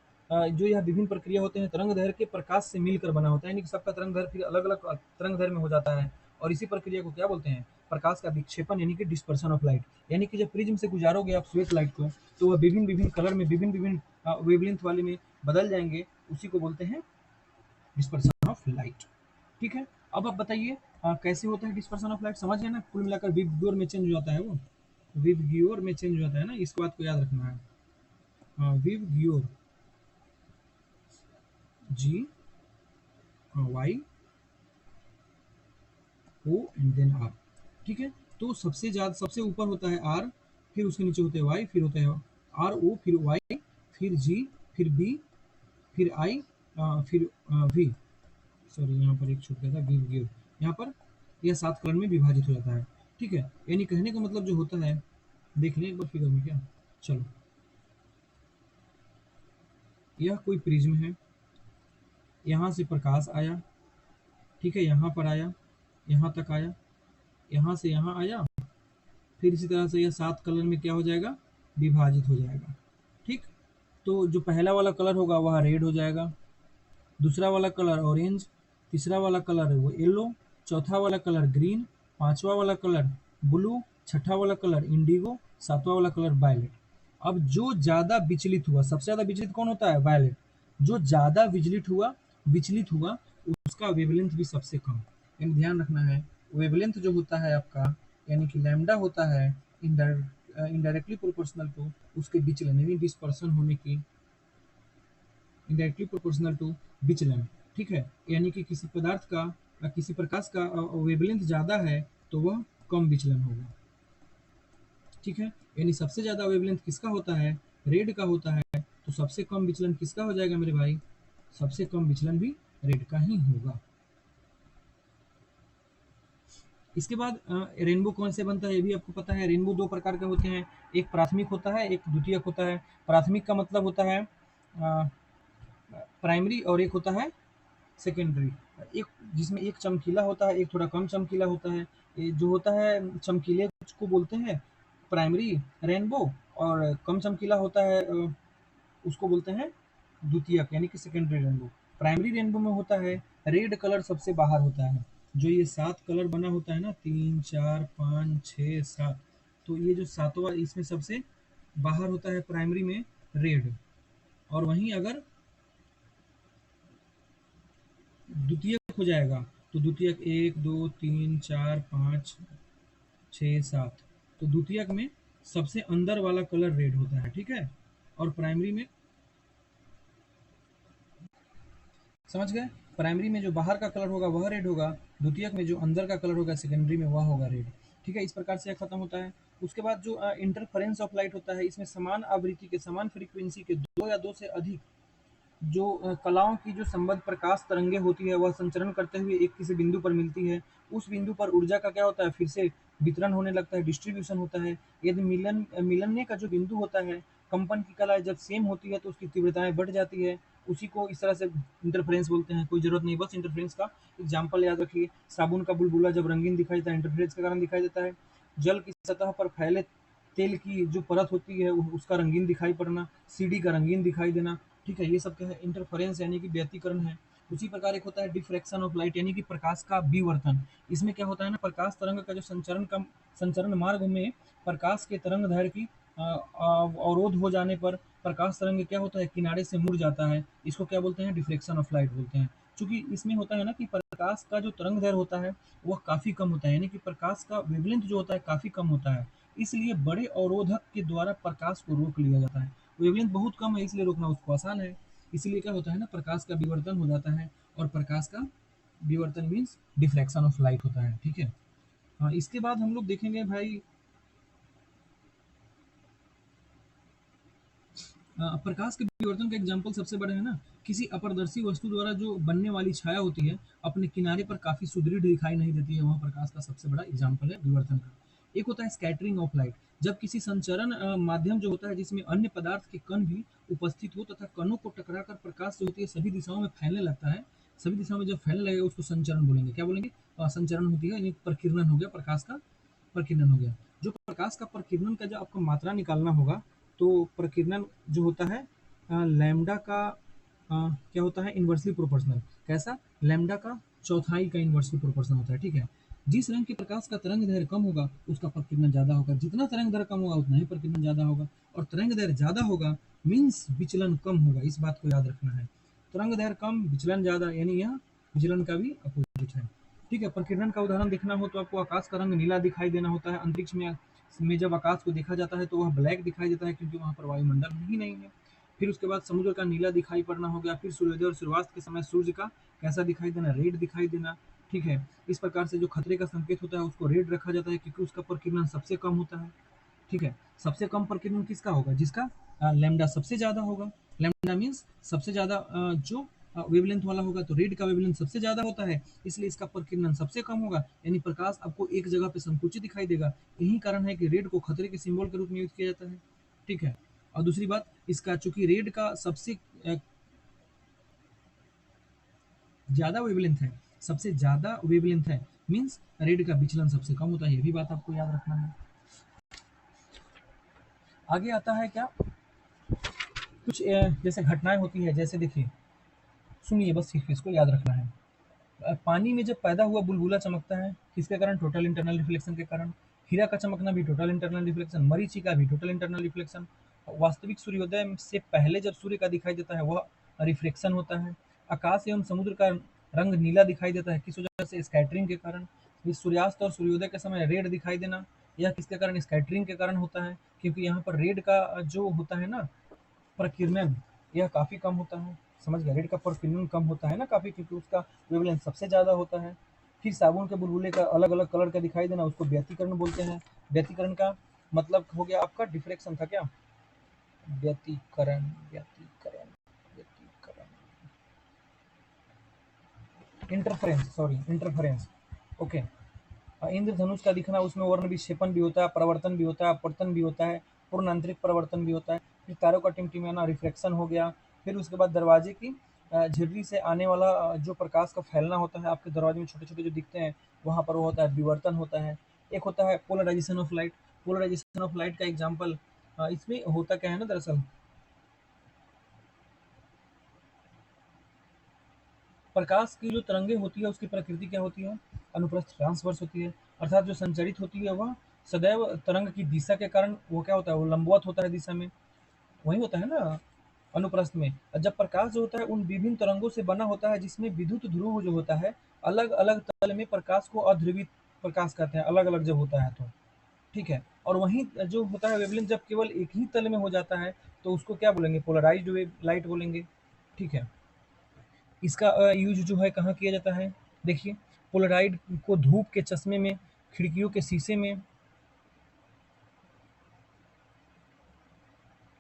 जो यह विभिन्न प्रक्रिया होते हैं तरंग दैर्घ्य के प्रकाश से मिलकर बना होता है, यानी कि सबका तरंग दैर्घ्य फिर अलग अलग तरंग दैर्घ्य में हो जाता है। और इसी प्रक्रिया को क्या बोलते हैं, प्रकाश का विक्षेपण यानी कि डिस्पर्सन ऑफ लाइट। यानी कि जब प्रिज्म से गुजारोगे आप श्वेत लाइट को, तो वह विभिन्न विभिन्न कलर में, विभिन्न विभिन्न वेवलेंथ वाले में बदल जाएंगे। उसी को बोलते हैं डिस्पर्सन ऑफ लाइट। ठीक है। अब आप बताइए कैसे होता है डिस्पर्सन ऑफ लाइट? समझ गए ना? कुल मिलाकर विबग्योर में चेंज हो जाता है, वो विबग्योर में चेंज हो जाता है ना, इस बात को याद रखना है। VIBGYOR, G Y O and then R. ठीक है। तो सबसे ज्यादा, सबसे ऊपर होता है आर, फिर उसके नीचे होते हैं वाई, फिर होता है आर ओ, फिर वाई, फिर जी, फिर बी, फिर आई, फिर वी। सॉरी यहाँ पर एक छूट गया था, गिव गिव। यहाँ पर यह 7 कलर में विभाजित हो जाता है। ठीक है। यानी कहने का मतलब जो होता है, देख लें एक बार फिगर में क्या। चलो, यह कोई प्रिज्म है, यहाँ से प्रकाश आया, ठीक है, यहाँ पर आया, यहाँ तक आया, यहाँ से यहाँ आया, फिर इसी तरह से यह 7 कलर में क्या हो जाएगा, विभाजित हो जाएगा। ठीक। तो जो पहला वाला कलर होगा वह रेड हो जाएगा, दूसरा वाला कलर ऑरेंज, तीसरा वाला कलर वो येलो, चौथा वाला कलर ग्रीन, पांचवा वाला कलर ब्लू, छठा वाला कलर इंडिगो, सातवां वाला कलर वायलेट। अब जो ज्यादा विचलित हुआ, सबसे ज्यादा विचलित कौन होता है, वायलेट। जो ज्यादा विचलित हुआ उसका वेवलेंथ भी सबसे कम। यानी ध्यान रखना है, वेवलेंथ जो होता है आपका, यानी कि लैम्डा होता है इनडायरेक्टली प्रोपोर्शनल टू उसके विचलन, यानी डिस्पर्सन होने की, इनडायरेक्टली प्रोपोर्शनल टू विचलन। ठीक है। यानी कि किसी पदार्थ का, किसी प्रकाश का वेवलेंथ ज्यादा है तो वह कम विचलन होगा। ठीक है। यानी सबसे ज्यादा वेवलेंथ किसका होता है, रेड का होता है, तो सबसे कम विचलन किसका हो जाएगा मेरे भाई, सबसे कम विचलन भी रेड का ही होगा। इसके बाद रेनबो कौन से बनता है, ये भी आपको पता है। रेनबो 2 प्रकार के होते हैं, एक प्राथमिक होता है, एक द्वितीयक होता है। प्राथमिक का मतलब होता है प्राइमरी, और एक होता है सेकेंडरी। एक जिसमें एक चमकीला होता है, एक थोड़ा कम चमकीला होता है। ये जो होता है चमकीले को बोलते हैं प्राइमरी रेनबो, और कम चमकीला होता है उसको बोलते हैं द्वितीयक यानी कि सेकेंडरी रेनबो। प्राइमरी रेनबो में होता है रेड कलर सबसे बाहर होता है, जो ये 7 कलर बना होता है ना, 3, 4, 5, 6, 7, तो ये जो सातवां इसमें सबसे बाहर होता है प्राइमरी में रेड। और वहीं अगर द्वितीयक हो जाएगा तो द्वितीयक 1, 2, 3, 4, 5, 6, 7, तो द्वितीयक में सबसे अंदर वाला कलर रेड होता है, ठीक है। और प्राइमरी में, समझ गए, प्राइमरी में जो बाहर का कलर होगा वह रेड होगा, द्वितीयक में जो अंदर का कलर होगा सेकेंडरी में वह होगा रेड, ठीक है। इस प्रकार से यह खत्म होता है। उसके बाद जो इंटरफेरेंस ऑफ लाइट होता है, इसमें समान आवृत्ति के समान फ्रीक्वेंसी के दो या दो से अधिक जो कलाओं की जो संबद्ध प्रकाश तरंगे होती है वह संचरण करते हुए एक किसी बिंदु पर मिलती है। उस बिंदु पर ऊर्जा का क्या होता है, फिर से वितरण होने लगता है, डिस्ट्रीब्यूशन होता है। यदि मिलने का जो बिंदु होता है, कंपन की कला जब सेम होती है तो उसकी तीव्रताएं बढ़ जाती है। उसी को इस तरह से इंटरफेरेंस बोलते हैं। कोई जरूरत नहीं, बस इंटरफेरेंस का एग्जाम्पल याद रखिए। साबुन का बुलबुला जब रंगीन दिखाई देता है, इंटरफेरेंस के कारण दिखाई देता है। जल की सतह पर फैले तेल की जो परत होती है उसका रंगीन दिखाई पड़ना, सीडी का रंगीन दिखाई देना, ठीक है। ये सब क्या है, इंटरफेरेंस यानी कि व्यतिकरण है। उसी प्रकार एक होता है डिफ्रैक्शन ऑफ लाइट यानी कि प्रकाश का विवर्तन। इसमें क्या होता है ना, प्रकाश तरंग का जो संचरण मार्ग में प्रकाश के तरंग दैर्घ्य की अवरोध हो जाने पर प्रकाश तरंग क्या होता है, किनारे से मुड़ जाता है। इसको क्या बोलते हैं, डिफ्लेक्शन ऑफ लाइट बोलते हैं। चूंकि इसमें होता है ना कि प्रकाश का जो तरंग दैर्घ्य होता है वह काफी कम होता है, यानी कि प्रकाश का वेवलेंथ जो होता है काफी कम होता है। इसलिए बड़े अवरोधक के द्वारा प्रकाश को रोक लिया जाता है। वेवलेंथ बहुत कम है इसलिए रोकना उसको आसान है। इसलिए क्या होता है ना, प्रकाश का विवर्तन हो जाता है, और प्रकाश का विवर्तन मीन्स डिफ्रैक्शन ऑफ लाइट होता है, ठीक है। हाँ, इसके बाद हम लोग देखेंगे भाई प्रकाश के विवर्तन का एग्जाम्पल सबसे बड़ा है ना, किसी अपारदर्शी वस्तु द्वारा जो बनने वाली छाया होती है अपने किनारे पर काफी सुदृढ़ दिखाई नहीं देती है, वह प्रकाश का सबसे बड़ा एग्जाम्पल है विवर्तन का। एक होता है स्कैटरिंग ऑफ लाइट, जब किसी संचरण माध्यम जो होता है जिसमें अन्य पदार्थ के कण भी उपस्थित हो तथा कणों को टकराकर प्रकाश जो होती है सभी दिशाओं में फैलने लगता है, सभी दिशाओं में जब फैलने लगेगा उसको संचरण बोलेंगे। क्या बोलेंगे, संचरण होती है यानी प्रकीर्णन हो गया, प्रकाश का प्रकीर्णन हो गया। जो प्रकाश का प्रकीर्णन का जो आपको मात्रा निकालना होगा, तो प्रकीर्णन जो होता है लैम्डा का क्या होता है, इन्वर्सली प्रोपोर्शनल। कैसा, लैम्डा का चौथाई का इन्वर्सली प्रोपोर्शनल होता है, ठीक है। जिस रंग के प्रकाश का तरंग दैर्घ्य कम होगा उसका प्रकीर्णन ज्यादा होगा, जितना तरंग दैर्घ्य कम होगा उतना ही प्रकीर्णन ज्यादा होगा। और तरंग दैर्घ्य ज्यादा होगा मीन्स विचलन कम होगा, इस बात को याद रखना है। तरंग दैर्घ्य कम, विचलन ज्यादा, यानी यह विचलन का भी अपोजिट है, ठीक है। प्रकीर्णन का उदाहरण देखना हो तो आपको आकाश का रंग नीला दिखाई देना होता है। अंतरिक्ष में जब आकाश को देखा जाता है तो वह ब्लैक दिखाई देता है क्योंकि वहाँ पर वायुमंडल ही नहीं है। फिर उसके बाद समुद्र का नीला दिखाई पड़ना हो गया। फिर सूर्योदय और सूर्यास्त के समय सूर्य का कैसा दिखाई देना, रेड दिखाई देना, ठीक है। इस प्रकार से जो खतरे का संकेत होता है उसको रेड रखा जाता है क्योंकि उसका प्रकीर्णन सबसे कम होता है, ठीक है। सबसे कम प्रकीर्णन किसका होगा, जिसका लैम्डा सबसे ज्यादा होगा। लैम्डा मीन्स सबसे ज्यादा जो वेवलेंथ वाला होगा, तो रेड का वेवलेंथ सबसे ज्यादा होता है इसलिए इसका प्रकीर्णन सबसे कम होगा, यानी प्रकाश आपको एक जगह पे संकुचित दिखाई देगा। यही कारण है कि रेड को खतरे के सिंबल के रूप में यूज किया जाता है, ठीक है। और दूसरी बात, इसका चूंकि रेड का सबसे ज्यादा वेवलेंथ है, सबसे ज्यादा वेवलेंथ है मीन्स रेड का विचलन सबसे कम होता है, ये भी बात आपको याद रखना है। आगे आता है क्या, कुछ जैसे घटनाएं होती है, जैसे देखिए, सुनिए बस, सिर्फ इसको याद रखना है। पानी में जब पैदा हुआ बुलबुला चमकता है किसके कारण, टोटल इंटरनल रिफ्लेक्शन के कारण। हीरा का चमकना भी टोटल इंटरनल रिफ्लेक्शन, मरीचि का भी टोटल इंटरनल रिफ्लेक्शन। वास्तविक सूर्योदय से पहले जब सूर्य का दिखाई देता है वह रिफ्लेक्शन होता है। आकाश एवं समुद्र का रंग नीला दिखाई देता है, किस वजह से, स्कैटरिंग के कारण। ये सूर्यास्त और सूर्योदय के समय रेड दिखाई देना, यह किसके कारण, स्कैटरिंग के कारण होता है, क्योंकि यहाँ पर रेड का जो होता है ना प्रकीर्णन, यह काफी कम होता है। समझ गए, रेड का प्रकीर्णन कम होता है ना काफी, क्योंकि उसका वेवलेंथ सबसे ज्यादा होता है। फिर साबुन के बुलबुले का अलग अलग कलर का दिखाई देना उसको व्यतिकरण बोलते हैं। व्यतिकरण का मतलब हो गया आपका डिफ्रेक्शन था क्या, व्यतिकरण, व्यतिकरण, व्यतिकरण, इंटरफेरेंस, सॉरी इंटरफेरेंस, ओके। इंद्रधनुष का दिखना, उसमें वर्ण विक्षेपण भी होता है, प्रवर्तन भी होता है, अपवर्तन भी होता है, पूर्ण आंतरिक प्रवर्तन भी होता है। फिर तारों का टिमटिमाना रिफ्लेक्शन हो गया। फिर उसके बाद दरवाजे की झिर्री से आने वाला जो प्रकाश का फैलना होता है, आपके दरवाजे में छोटे छोटे जो दिखते हैं वहां पर वो होता है विवर्तन होता है। एक होता है polarization of light. Polarization of light का एग्जांपल इसमें होता क्या है ना दरअसल, प्रकाश की जो तरंगे होती है उसकी प्रकृति क्या होती है, अनुप्रस्थ ट्रांसवर्स होती है, अर्थात जो संचरित होती है वह सदैव तरंग की दिशा के कारण वो क्या होता है, वो लंबवत होता है दिशा में, वही होता है ना अनुप्रस्थ में। और जब प्रकाश जो होता है उन विभिन्न तरंगों से बना होता है जिसमें विद्युत ध्रुव जो होता है अलग अलग तल में प्रकाश को अध्रुवित प्रकाश कहते हैं, अलग अलग जब होता है तो, ठीक है। और वहीं जो होता है वेवलेंथ जब केवल एक ही तल में हो जाता है तो उसको क्या बोलेंगे, पोलराइज्ड वेव लाइट बोलेंगे, ठीक है। इसका यूज जो है कहाँ किया जाता है, देखिए पोलराइड को धूप के चश्मे में, खिड़कियों के शीशे में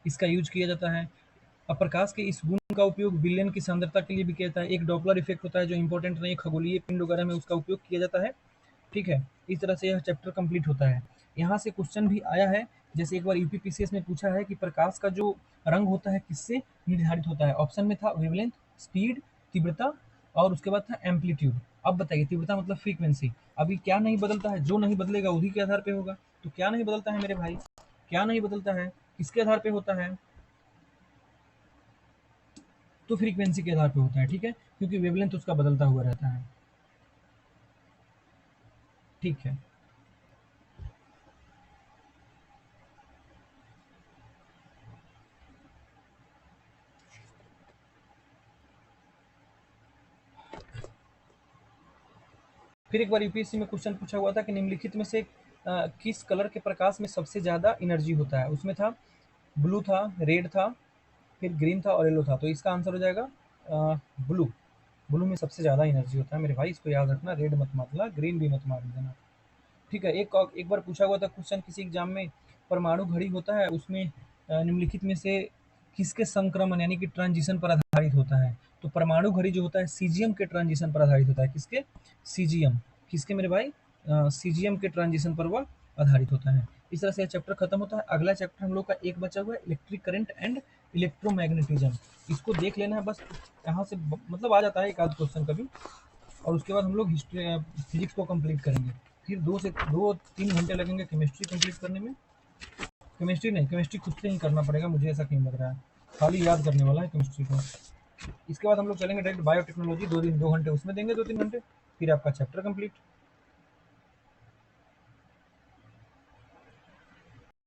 इसका यूज किया जाता है। अब प्रकाश के इस गुण का उपयोग विलयन की सांद्रता के लिए भी किया जाता है। एक डॉपलर इफेक्ट होता है जो इंपॉर्टेंट नहीं, खगोलीय पिंड वगैरह में उसका उपयोग किया जाता है, ठीक है। इस तरह से यह चैप्टर कंप्लीट होता है। यहाँ से क्वेश्चन भी आया है, जैसे एक बार यूपीपीसीएस में पूछा है कि प्रकाश का जो रंग होता है किससे निर्धारित होता है। ऑप्शन में था वेवलेंथ, स्पीड, तीव्रता और उसके बाद था एम्पलीट्यूड। अब बताइए तीव्रता मतलब फ्रीक्वेंसी। अभी क्या नहीं बदलता है, जो नहीं बदलेगा उसी के आधार पे होगा। तो क्या नहीं बदलता है मेरे भाई, क्या नहीं बदलता है, किसके आधार पे होता है, तो फ्रीक्वेंसी के आधार पे होता है, ठीक है, क्योंकि वेवलेंथ उसका बदलता हुआ रहता है, ठीक है। फिर एक बार यूपीएससी में क्वेश्चन पूछा हुआ था कि निम्नलिखित में से किस कलर के प्रकाश में सबसे ज़्यादा एनर्जी होता है। उसमें था ब्लू था, रेड था, फिर ग्रीन था और येलो था। तो इसका आंसर हो जाएगा ब्लू। ब्लू में सबसे ज़्यादा एनर्जी होता है मेरे भाई, इसको याद रखना, रेड मत मारना, ग्रीन भी मत मार देना, ठीक है। एक बार पूछा हुआ था क्वेश्चन किसी एग्जाम में, परमाणु घड़ी होता है उसमें निम्नलिखित में से किसके संक्रमण यानी कि ट्रांजिशन पर आधारित होता है। तो परमाणु घड़ी जो होता है सीजियम के ट्रांजिशन पर आधारित होता है, किसके, सीजियम, किसके मेरे भाई, सीजियम के ट्रांजिशन पर वह आधारित होता है। इस तरह से यह चैप्टर खत्म होता है। अगला चैप्टर हम लोग का एक बचा हुआ है, इलेक्ट्रिक करंट एंड इलेक्ट्रोमैग्नेटिज्म। इसको देख लेना है बस, यहाँ से मतलब आ जाता है एक आध क्वेश्चन कभी। और उसके बाद हम लोग हिस्ट्री फिजिक्स को कंप्लीट करेंगे। फिर 2 से 3 घंटे लगेंगे केमिस्ट्री कंप्लीट करने में। केमिस्ट्री नहीं, केमिस्ट्री खुद से ही करना पड़ेगा, मुझे ऐसा क्यों लग रहा है, खाली याद करने वाला है केमिस्ट्री को। इसके बाद हम लोग चलेंगे डायरेक्ट बायोटेक्नोलॉजी, 2 घंटे उसमें देंगे, 2-3 घंटे, फिर आपका चैप्टर कंप्लीट।